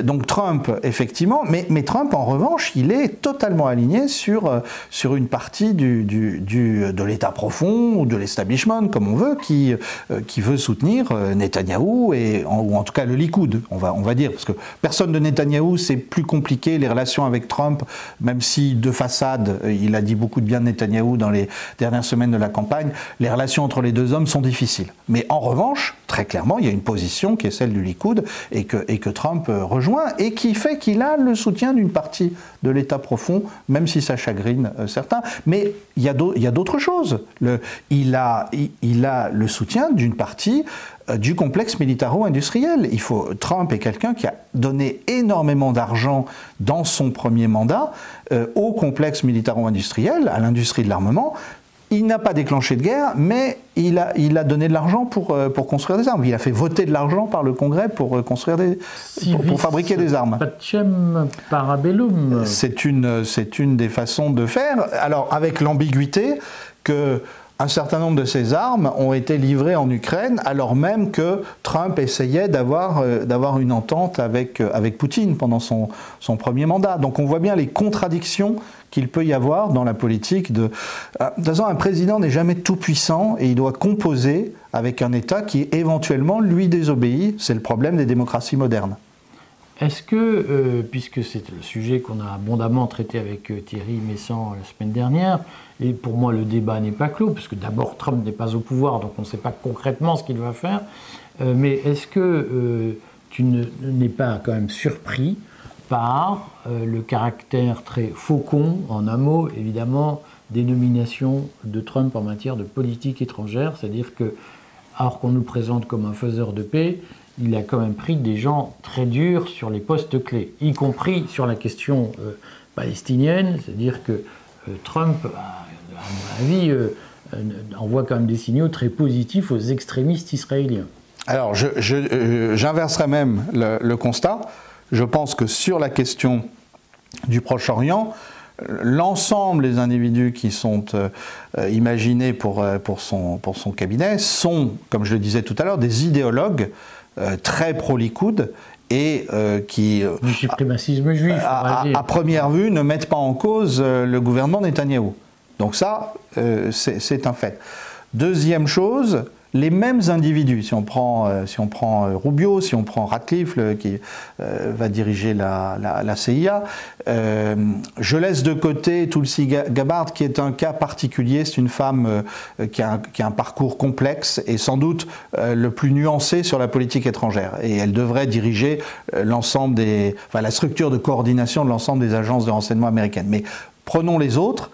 Donc Trump, effectivement, mais Trump, en revanche, il est totalement aligné sur une partie de l'État profond, ou de l'establishment, comme on veut, qui veut soutenir Netanyahou, ou en tout cas le Likoud, on va dire, parce que personne de Netanyahou, c'est plus compliqué, les relations avec Trump, même si de façade, il a dit beaucoup de bien de Netanyahou dans les dernières semaines de la campagne, les relations entre les deux hommes sont difficiles. difficile. Mais en revanche, très clairement, il y a une position qui est celle du Likoud et que Trump rejoint et qui fait qu'il a le soutien d'une partie de l'État profond, même si ça chagrine certains. Mais il y a d'autres choses. Il a le soutien d'une partie du complexe militaro-industriel. Trump est quelqu'un qui a donné énormément d'argent dans son premier mandat au complexe militaro-industriel, à l'industrie de l'armement. Il n'a pas déclenché de guerre, mais il a donné de l'argent pour construire des armes. Il a fait voter de l'argent par le Congrès pour construire pour fabriquer des armes. Pacem parabellum. C'est une des façons de faire. Alors, avec l'ambiguïté que un certain nombre de ces armes ont été livrées en Ukraine, alors même que Trump essayait d'avoir une entente avec Poutine pendant son premier mandat. Donc on voit bien les contradictions qu'il peut y avoir dans la politique. De toute façon, un président n'est jamais tout puissant et il doit composer avec un État qui éventuellement lui désobéit. C'est le problème des démocraties modernes. Est-ce que, puisque c'est le sujet qu'on a abondamment traité avec Thierry Meyssan la semaine dernière, et pour moi le débat n'est pas clos, parce que d'abord Trump n'est pas au pouvoir, donc on ne sait pas concrètement ce qu'il va faire, mais est-ce que tu n'es pas quand même surpris par le caractère très faucon, en un mot évidemment, des nominations de Trump en matière de politique étrangère, c'est-à-dire que, alors qu'on nous présente comme un faiseur de paix, il a quand même pris des gens très durs sur les postes clés, y compris sur la question palestinienne, c'est-à-dire que Trump, à mon avis, envoie quand même des signaux très positifs aux extrémistes israéliens. Alors, j'inverserai même le constat. Je pense que sur la question du Proche-Orient, l'ensemble des individus qui sont imaginés pour son cabinet sont, comme je le disais tout à l'heure, des idéologues très pro-Likoud et qui, du suprémacisme juif, à première vue, ne mettent pas en cause le gouvernement Netanyahou. Donc ça, c'est un fait. Deuxième chose, les mêmes individus, si on prend Rubio, si on prend Ratcliffe qui va diriger la CIA, je laisse de côté Tulsi Gabbard qui est un cas particulier, c'est une femme qui a un parcours complexe et sans doute le plus nuancé sur la politique étrangère, et elle devrait diriger l'ensemble la structure de coordination de l'ensemble des agences de renseignement américaines. Mais prenons les autres,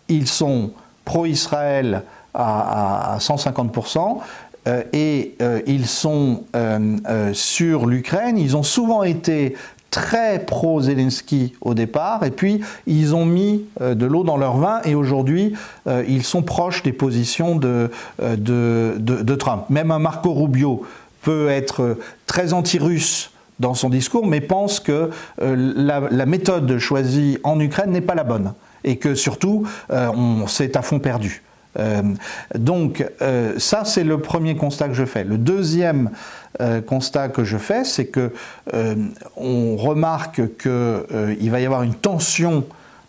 ils sont pro-Israël à 150%, et ils sont sur l'Ukraine. Ils ont souvent été très pro-Zelensky au départ, et puis ils ont mis de l'eau dans leur vin, et aujourd'hui ils sont proches des positions de Trump. Même un Marco Rubio peut être très anti-russe dans son discours, mais pense que la méthode choisie en Ukraine n'est pas la bonne, et que surtout c'est à fond perdu. Donc ça, c'est le premier constat que je fais. Le deuxième constat que je fais, c'est que on remarque qu'il va y avoir une tension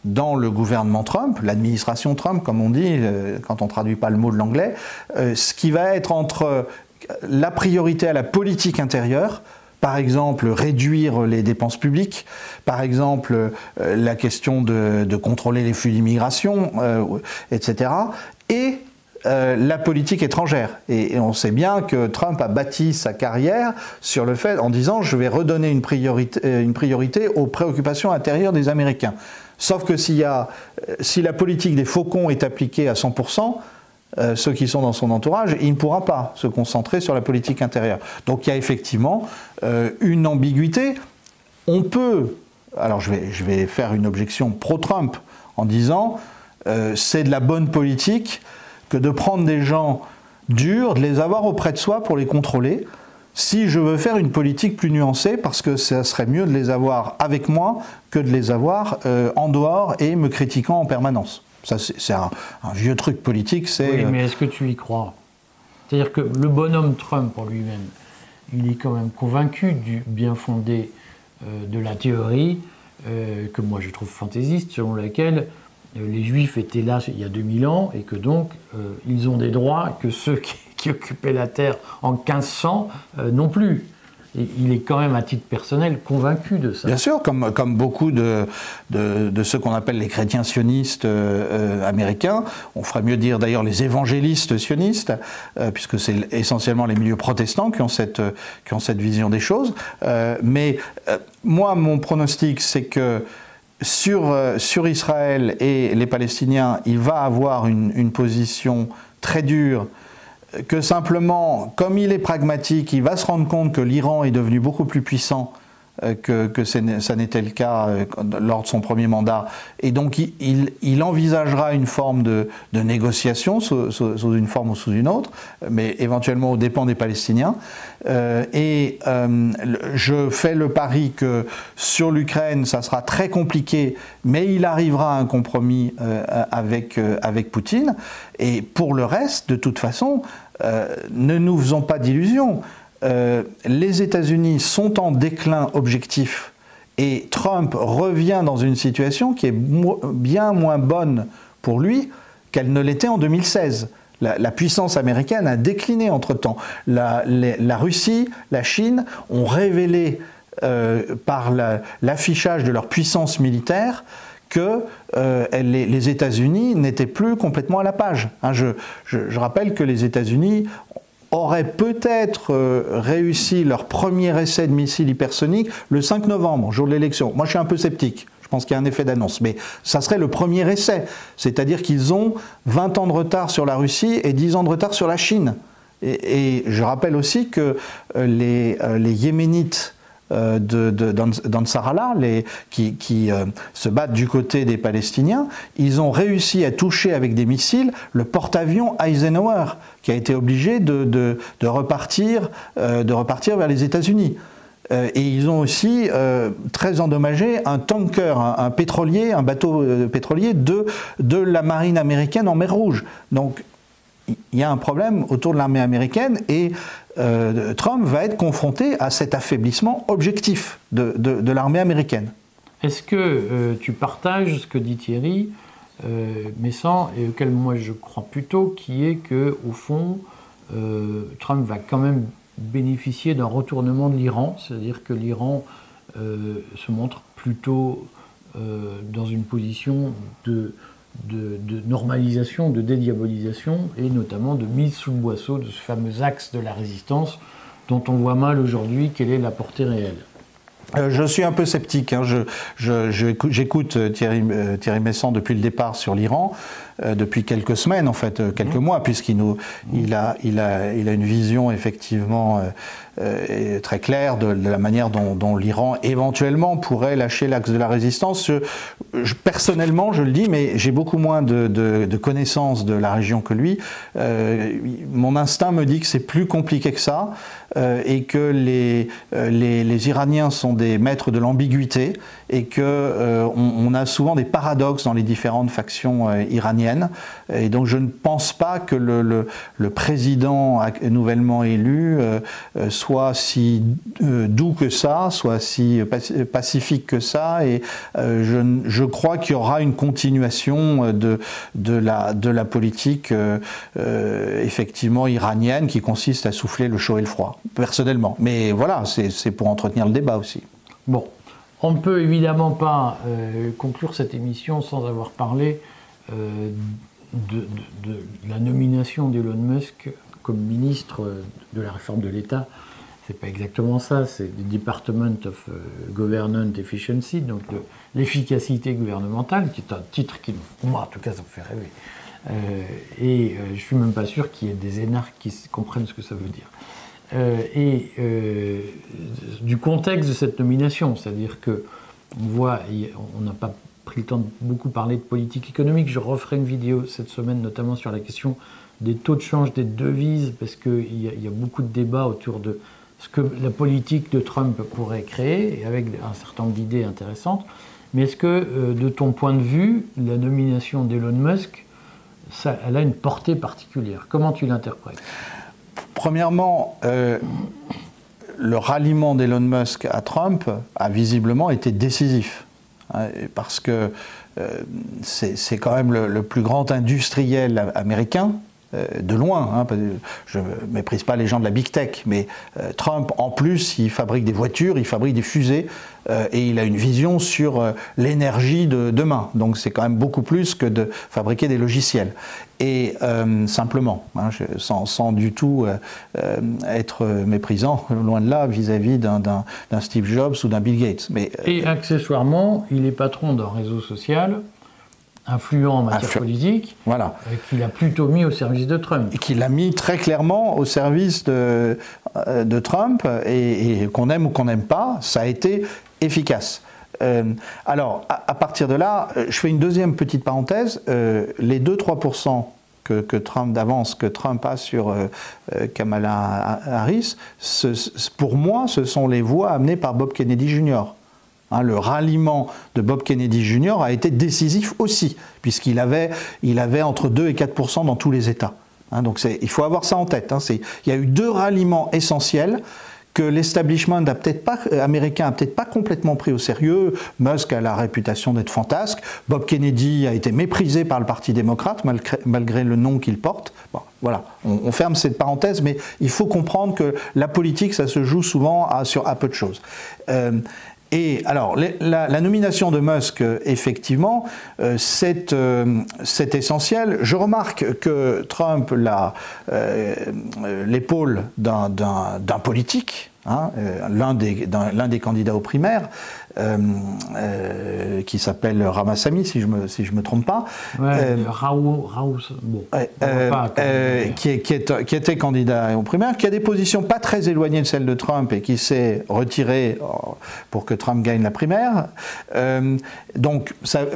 dans le gouvernement Trump, l'administration Trump, comme on dit, quand on ne traduit pas le mot de l'anglais, ce qui va être entre la priorité à la politique intérieure, par exemple réduire les dépenses publiques, par exemple la question de contrôler les flux d'immigration, etc., et la politique étrangère. Et on sait bien que Trump a bâti sa carrière sur le fait, en disant je vais redonner une priorité aux préoccupations intérieures des Américains. Sauf que si la politique des faucons est appliquée à 100%, ceux qui sont dans son entourage, il ne pourra pas se concentrer sur la politique intérieure. Donc il y a effectivement une ambiguïté. On peut, alors je vais faire une objection pro-Trump en disant c'est de la bonne politique que de prendre des gens durs, de les avoir auprès de soi pour les contrôler, si je veux faire une politique plus nuancée, parce que ça serait mieux de les avoir avec moi que de les avoir en dehors et me critiquant en permanence. Ça, c'est un vieux truc politique. Oui, mais est-ce que tu y crois? C'est-à-dire que le bonhomme Trump en lui-même, il est quand même convaincu du bien fondé de la théorie, que moi je trouve fantaisiste, selon laquelle les Juifs étaient là il y a 2000 ans et que donc ils ont des droits que ceux qui occupaient la terre en 1500 non plus. il est quand même à titre personnel convaincu de ça. Bien sûr, comme beaucoup de ceux qu'on appelle les chrétiens sionistes américains, on ferait mieux dire d'ailleurs les évangélistes sionistes, puisque c'est essentiellement les milieux protestants qui ont cette vision des choses. Mais moi, mon pronostic, c'est que sur Israël et les Palestiniens, il va avoir une position très dure, que simplement, comme il est pragmatique, il va se rendre compte que l'Iran est devenu beaucoup plus puissant que ça n'était le cas lors de son premier mandat. Et donc il envisagera une forme de négociation sous une forme ou sous une autre, mais éventuellement aux dépens des Palestiniens. Je fais le pari que sur l'Ukraine, ça sera très compliqué, mais il arrivera à un compromis avec Poutine. Et pour le reste, de toute façon, ne nous faisons pas d'illusions. Les États-Unis sont en déclin objectif et Trump revient dans une situation qui est bien moins bonne pour lui qu'elle ne l'était en 2016. La puissance américaine a décliné entre-temps. La Russie, la Chine ont révélé par l'affichage de leur puissance militaire que les États-Unis n'étaient plus complètement à la page. Je rappelle que les États-Unis auraient peut-être réussi leur premier essai de missile hypersonique le 5 novembre, jour de l'élection. Moi, je suis un peu sceptique. Je pense qu'il y a un effet d'annonce. Mais ça serait le premier essai. C'est-à-dire qu'ils ont 20 ans de retard sur la Russie et 10 ans de retard sur la Chine. Et je rappelle aussi que les Yéménites d'Ansarallah, qui se battent du côté des Palestiniens, ils ont réussi à toucher avec des missiles le porte-avions Eisenhower, qui a été obligé de repartir vers les États-Unis. Et ils ont aussi très endommagé un tanker, un bateau pétrolier de la marine américaine en mer Rouge. Donc il y a un problème autour de l'armée américaine et Trump va être confronté à cet affaiblissement objectif de l'armée américaine. Est-ce que tu partages ce que dit Thierry Messant, et auquel moi je crois plutôt, qui est qu'au fond, Trump va quand même bénéficier d'un retournement de l'Iran, c'est-à-dire que l'Iran se montre plutôt dans une position de normalisation, de dédiabolisation et notamment de mise sous le boisseau de ce fameux axe de la résistance dont on voit mal aujourd'hui quelle est la portée réelle. Je suis un peu sceptique. J'écoute Thierry Messant depuis le départ sur l'Iran, depuis quelques semaines en fait, quelques mois, puisqu'il a une vision effectivement très claire de la manière dont l'Iran éventuellement pourrait lâcher l'axe de la résistance. Personnellement, je le dis, mais j'ai beaucoup moins de connaissances de la région que lui. Mon instinct me dit que c'est plus compliqué que ça et que les Iraniens sont des maîtres de l'ambiguïté et qu'on a souvent des paradoxes dans les différentes factions iraniennes. Et donc je ne pense pas que le président nouvellement élu soit si doux que ça, soit si pacifique que ça. Et je crois qu'il y aura une continuation de la politique effectivement iranienne qui consiste à souffler le chaud et le froid, personnellement. Mais voilà, c'est pour entretenir le débat aussi. Bon, on ne peut évidemment pas conclure cette émission sans avoir parlé de la nomination d'Elon Musk comme ministre de la réforme de l'État. C'est pas exactement ça, c'est le Department of Government Efficiency, donc de l'efficacité gouvernementale, qui est un titre qui, moi en tout cas, ça me fait rêver. Je suis même pas sûr qu'il y ait des énarques qui comprennent ce que ça veut dire. Du contexte de cette nomination, c'est-à-dire que on n'a pas pris le temps de beaucoup parler de politique économique. Je referai une vidéo cette semaine, notamment sur la question des taux de change des devises, parce qu'il y a beaucoup de débats autour de ce que la politique de Trump pourrait créer, et avec un certain nombre d'idées intéressantes. Mais est-ce que, de ton point de vue, la nomination d'Elon Musk, elle a une portée particulière? Comment tu l'interprètes? Premièrement, le ralliement d'Elon Musk à Trump a visiblement été décisif. Parce que c'est quand même le plus grand industriel américain, de loin. Hein, je ne méprise pas les gens de la big tech, mais Trump, en plus, il fabrique des voitures, il fabrique des fusées, et il a une vision sur l'énergie de demain. Donc c'est quand même beaucoup plus que de fabriquer des logiciels. Et simplement, hein, sans du tout être méprisant, loin de là, vis-à-vis d'un Steve Jobs ou d'un Bill Gates. Mais, et accessoirement, il est patron d'un réseau social influent en matière politique, voilà. Qu'il a plutôt mis au service de Trump. Et qu'il a mis très clairement au service de Trump, et qu'on aime ou qu'on n'aime pas, ça a été efficace. Alors, à partir de là, je fais une deuxième petite parenthèse. Les 2-3% que Trump d'avance, que Trump a sur Kamala Harris, pour moi, ce sont les voix amenées par Bob Kennedy Jr. Hein, le ralliement de Bob Kennedy Jr. a été décisif aussi, puisqu'il avait entre 2 et 4% dans tous les États. Hein, donc il faut avoir ça en tête. Hein, il y a eu 2 ralliements essentiels que l'establishment américain n'a peut-être pas complètement pris au sérieux. Musk a la réputation d'être fantasque. Bob Kennedy a été méprisé par le Parti démocrate, malgré le nom qu'il porte. Bon, voilà, on ferme cette parenthèse, mais il faut comprendre que la politique, ça se joue souvent sur peu de choses. Et alors, la nomination de Musk, effectivement, c'est essentiel. Je remarque que Trump l'épaule d'un politique, hein, l'un des candidats aux primaires, qui s'appelle Ramaswamy, si je me trompe pas. Ouais, bon, qui était candidat aux primaires, qui a des positions pas très éloignées de celles de Trump et qui s'est retiré pour que Trump gagne la primaire. Donc,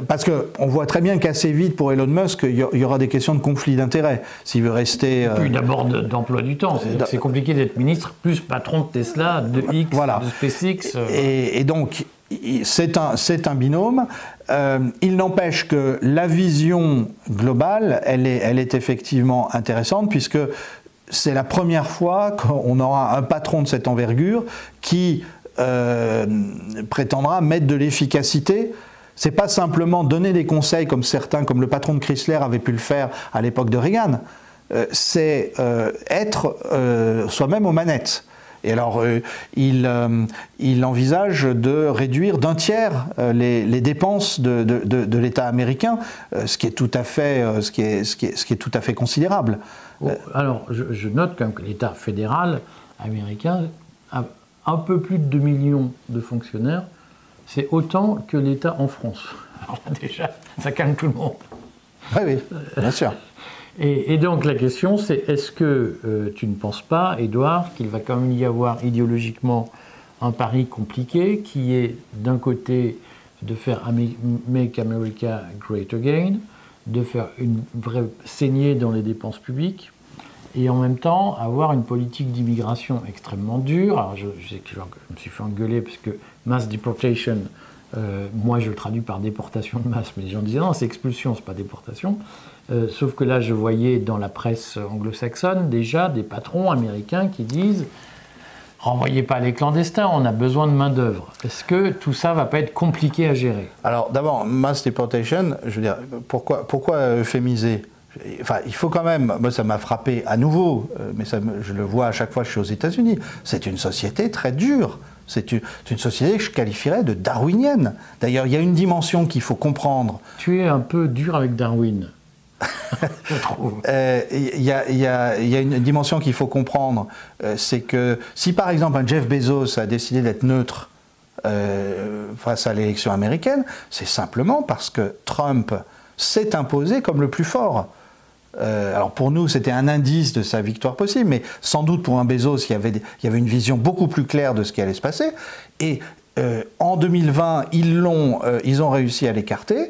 parce qu'on voit très bien qu'assez vite pour Elon Musk, il y aura des questions de conflit d'intérêts s'il veut rester. Puis d'abord d'emploi du temps. C'est compliqué d'être ministre plus patron de Tesla, de X, voilà. de SpaceX. Et donc, c'est un binôme. Il n'empêche que la vision globale, elle est effectivement intéressante, puisque c'est la première fois qu'on aura un patron de cette envergure qui prétendra mettre de l'efficacité. C'est pas simplement donner des conseils comme certains, comme le patron de Chrysler avait pu le faire à l'époque de Reagan. C'est être soi-même aux manettes. Et alors, il envisage de réduire d'1 tiers les dépenses de l'État américain, ce qui est tout à fait considérable. Alors, je note quand même que l'État fédéral américain a un peu plus de 2 millions de fonctionnaires. C'est autant que l'État en France. Alors là, déjà, ça calme tout le monde. Oui, bien sûr. Et donc la question c'est, est-ce que tu ne penses pas, Édouard, qu'il va quand même y avoir idéologiquement un pari compliqué qui est d'un côté de faire Make America Great Again, de faire une vraie saignée dans les dépenses publiques, et en même temps avoir une politique d'immigration extrêmement dure. Alors je sais que je me suis fait engueuler parce que mass deportation, moi je le traduis par déportation de masse, mais les gens disaient non, c'est expulsion, c'est pas déportation. Sauf que là, je voyais dans la presse anglo-saxonne déjà des patrons américains qui disent « renvoyez pas les clandestins, on a besoin de main-d'œuvre ». Est-ce que tout ça va pas être compliqué à gérer? Alors d'abord, mass deportation, je veux dire, pourquoi euphémiser? Enfin, il faut quand même, moi ça m'a frappé à nouveau, mais je le vois à chaque fois que je suis aux États-Unis, c'est une société très dure. C'est une société que je qualifierais de darwinienne. D'ailleurs, il y a une dimension qu'il faut comprendre. Tu es un peu dur avec Darwin. Je trouve. Il y a une dimension qu'il faut comprendre, c'est que si par exemple un Jeff Bezos a décidé d'être neutre face à l'élection américaine, c'est simplement parce que Trump s'est imposé comme le plus fort. Alors pour nous, c'était un indice de sa victoire possible, mais sans doute pour un Bezos, il y avait une vision beaucoup plus claire de ce qui allait se passer. Et en 2020, ils ont réussi à l'écarter.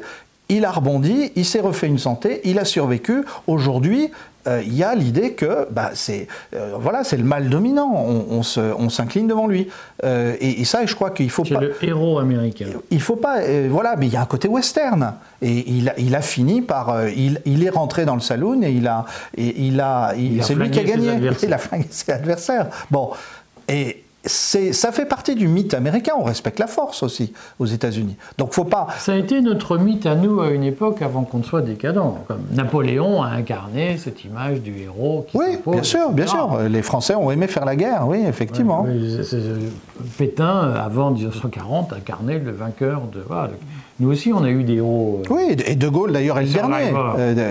Il a rebondi, il s'est refait une santé, il a survécu. Aujourd'hui, il y a l'idée que c'est le mal dominant, on s'incline devant lui. Et ça, je crois qu'il faut pas... C'est le héros américain. Il faut pas... mais il y a un côté western. Et il a fini par... il est rentré dans le saloon et c'est lui qui a gagné. Il a flingué ses adversaires. Bon, et ça fait partie du mythe américain, on respecte la force aussi aux États-Unis. Donc faut pas... Ça a été notre mythe à nous à une époque avant qu'on ne soit décadent. Comme Napoléon a incarné cette image du héros qui Oui, s'impose, bien sûr, etc. bien sûr. Les Français ont aimé faire la guerre, oui, effectivement. Pétain, avant 1940, incarnait le vainqueur de... Voilà. Nous aussi, on a eu des héros... Oui, et De Gaulle d'ailleurs est le dernier.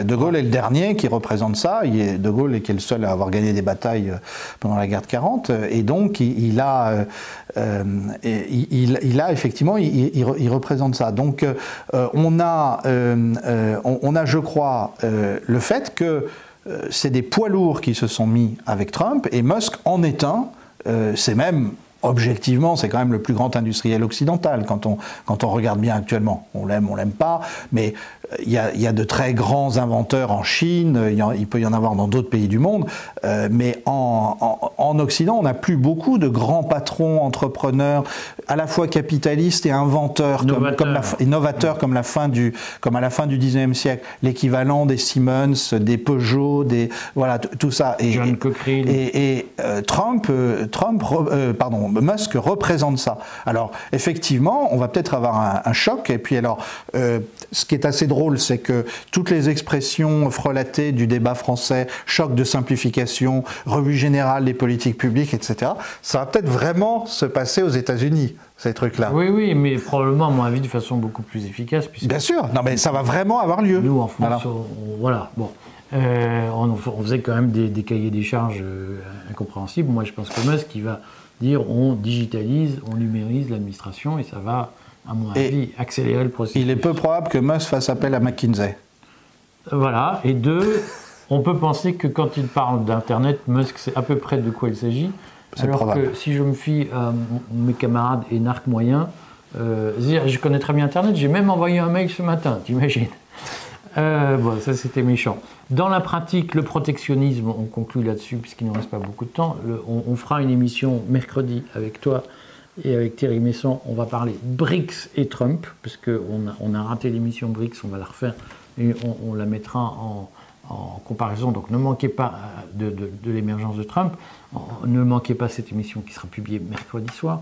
De Gaulle est le dernier qui représente ça. De Gaulle est le seul à avoir gagné des batailles pendant la guerre de 40. Et donc, il a effectivement, il représente ça. Donc, on a, je crois, le fait que c'est des poids lourds qui se sont mis avec Trump, et Musk en est un. C'est même... Objectivement, c'est quand même le plus grand industriel occidental quand on regarde bien actuellement. On l'aime pas, mais il y a de très grands inventeurs en Chine, il peut y en avoir dans d'autres pays du monde, mais en Occident, on n'a plus beaucoup de grands patrons, entrepreneurs, à la fois capitalistes et inventeurs, innovateurs comme à la fin du 19e siècle, l'équivalent des Siemens, des Peugeot, voilà, tout ça. John Cochrane. Et Musk représente ça. Alors, effectivement, on va peut-être avoir un choc. Et puis, alors, ce qui est assez drôle, c'est que toutes les expressions frelatées du débat français, choc de simplification, revue générale des politiques publiques, etc., ça va peut-être vraiment se passer aux États-Unis, ces trucs-là. Oui, mais probablement, à mon avis, de façon beaucoup plus efficace. Bien sûr, non, mais ça va vraiment avoir lieu. Nous, en France, voilà, bon. On faisait quand même des cahiers des charges incompréhensibles. Moi, je pense que Musk, il va dire on digitalise, on numérise l'administration et ça va, à mon avis, accélérer le processus. Il est peu probable que Musk fasse appel à McKinsey. Voilà. Et deux, on peut penser que quand il parle d'Internet, Musk sait à peu près de quoi il s'agit. Alors probable. Que si je me fie à mes camarades énarques moyens, je connais très bien Internet, j'ai même envoyé un mail ce matin, t'imagines. Bon, ça c'était méchant. Dans la pratique, le protectionnisme, on conclut là-dessus puisqu'il ne nous reste pas beaucoup de temps. On fera une émission mercredi avec toi et avec Thierry Messon. On va parler BRICS et Trump, parce qu'on a raté l'émission BRICS, on va la refaire et on la mettra en comparaison. Donc ne manquez pas de l'émergence de Trump. Ne manquez pas cette émission qui sera publiée mercredi soir.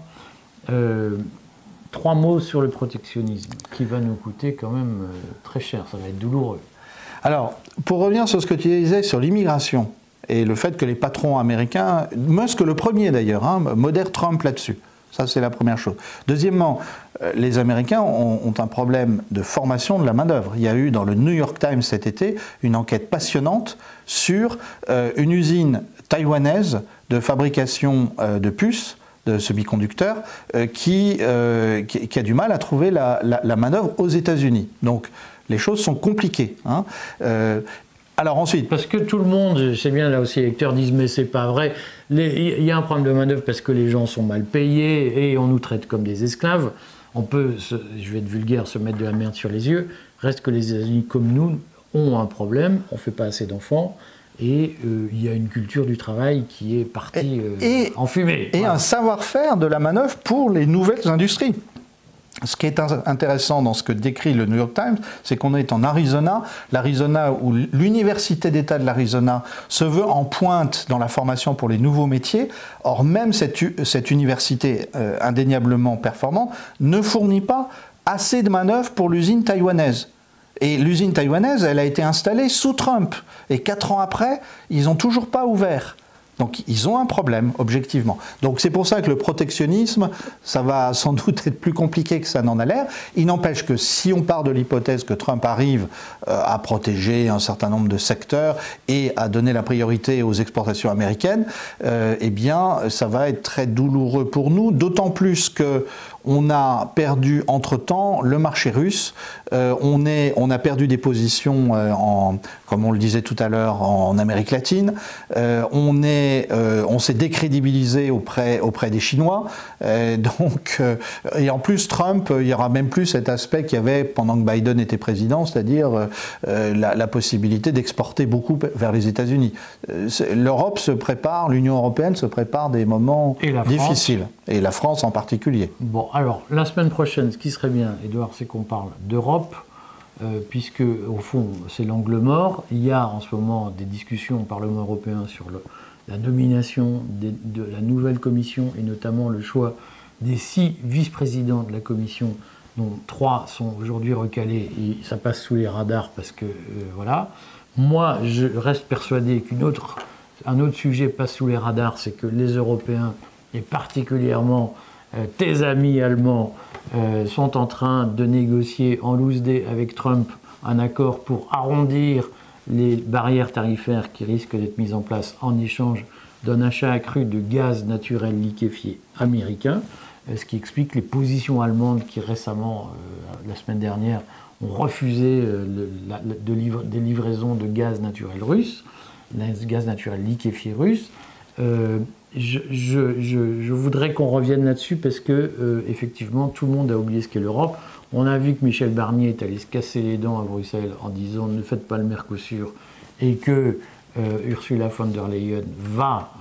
3 mots sur le protectionnisme, qui va nous coûter quand même très cher, ça va être douloureux. Alors, pour revenir sur ce que tu disais sur l'immigration, et le fait que les patrons américains, Musk le premier d'ailleurs, modèrent Trump là-dessus. Ça, c'est la première chose. Deuxièmement, les Américains ont un problème de formation de la main-d'œuvre. Il y a eu dans le New York Times cet été une enquête passionnante sur une usine taïwanaise de fabrication de puces, de semi-conducteurs, qui a du mal à trouver la main-d'œuvre aux États-Unis. Donc, les choses sont compliquées. Alors ensuite... Parce que tout le monde, c'est bien là aussi, les lecteurs disent mais c'est pas vrai. Il y a un problème de main-d'œuvre parce que les gens sont mal payés et on nous traite comme des esclaves. On peut, je vais être vulgaire, se mettre de la merde sur les yeux. Reste que les États-Unis, comme nous, ont un problème. On ne fait pas assez d'enfants. Et il y a une culture du travail qui est partie en fumée. Et voilà. Un savoir-faire de la manœuvre pour les nouvelles industries. Ce qui est intéressant dans ce que décrit le New York Times, c'est qu'on est en Arizona, l'Arizona où l'université d'État de l'Arizona se veut en pointe dans la formation pour les nouveaux métiers. Or, même cette université indéniablement performante ne fournit pas assez de manœuvre pour l'usine taïwanaise. Et l'usine taïwanaise, elle a été installée sous Trump. Et 4 ans après, ils n'ont toujours pas ouvert. Donc ils ont un problème, objectivement. Donc c'est pour ça que le protectionnisme, ça va sans doute être plus compliqué que ça n'en a l'air. Il n'empêche que si on part de l'hypothèse que Trump arrive à protéger un certain nombre de secteurs et à donner la priorité aux exportations américaines, eh bien ça va être très douloureux pour nous, d'autant plus que on a perdu entre-temps le marché russe, on a perdu des positions, comme on le disait tout à l'heure, en Amérique latine, on s'est décrédibilisé auprès des Chinois, et en plus Trump, il n'y aura même plus cet aspect qu'il y avait pendant que Biden était président, c'est-à-dire la possibilité d'exporter beaucoup vers les États-Unis. L'Europe se prépare, l'Union européenne se prépare des moments difficiles, et la France en particulier. Bon, alors, la semaine prochaine, ce qui serait bien, Édouard, c'est qu'on parle d'Europe, puisque, au fond, c'est l'angle mort. Il y a en ce moment des discussions au Parlement européen sur la nomination de la nouvelle commission et notamment le choix des 6 vice-présidents de la commission, dont 3 sont aujourd'hui recalés et ça passe sous les radars parce que voilà. Moi, je reste persuadé qu'un autre sujet passe sous les radars, c'est que les Européens, et particulièrement tes amis allemands, sont en train de négocier en loose day avec Trump un accord pour arrondir les barrières tarifaires qui risquent d'être mises en place en échange d'un achat accru de gaz naturel liquéfié américain, ce qui explique les positions allemandes qui récemment, la semaine dernière, ont refusé des livraisons de gaz naturel russe, gaz naturel liquéfié russe. Je voudrais qu'on revienne là-dessus parce que, effectivement, tout le monde a oublié ce qu'est l'Europe. On a vu que Michel Barnier est allé se casser les dents à Bruxelles en disant ne faites pas le Mercosur et que Ursula von der Leyen va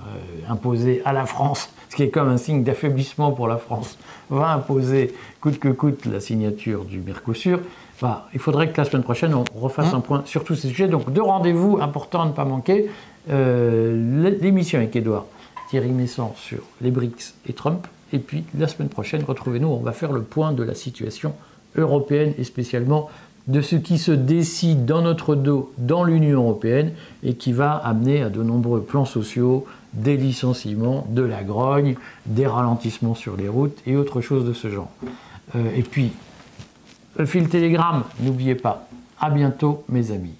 imposer à la France, ce qui est comme un signe d'affaiblissement pour la France, va imposer coûte que coûte la signature du Mercosur. Bah, il faudrait que la semaine prochaine on refasse un point sur tous ces sujets. Donc 2 rendez-vous importants à ne pas manquer. L'émission avec Édouard Thierry Messant sur les BRICS et Trump. Et puis la semaine prochaine, retrouvez-nous, on va faire le point de la situation européenne et spécialement de ce qui se décide dans notre dos dans l'Union européenne et qui va amener à de nombreux plans sociaux, des licenciements, de la grogne, des ralentissements sur les routes et autre chose de ce genre. Et puis, le fil Telegram, n'oubliez pas. À bientôt, mes amis.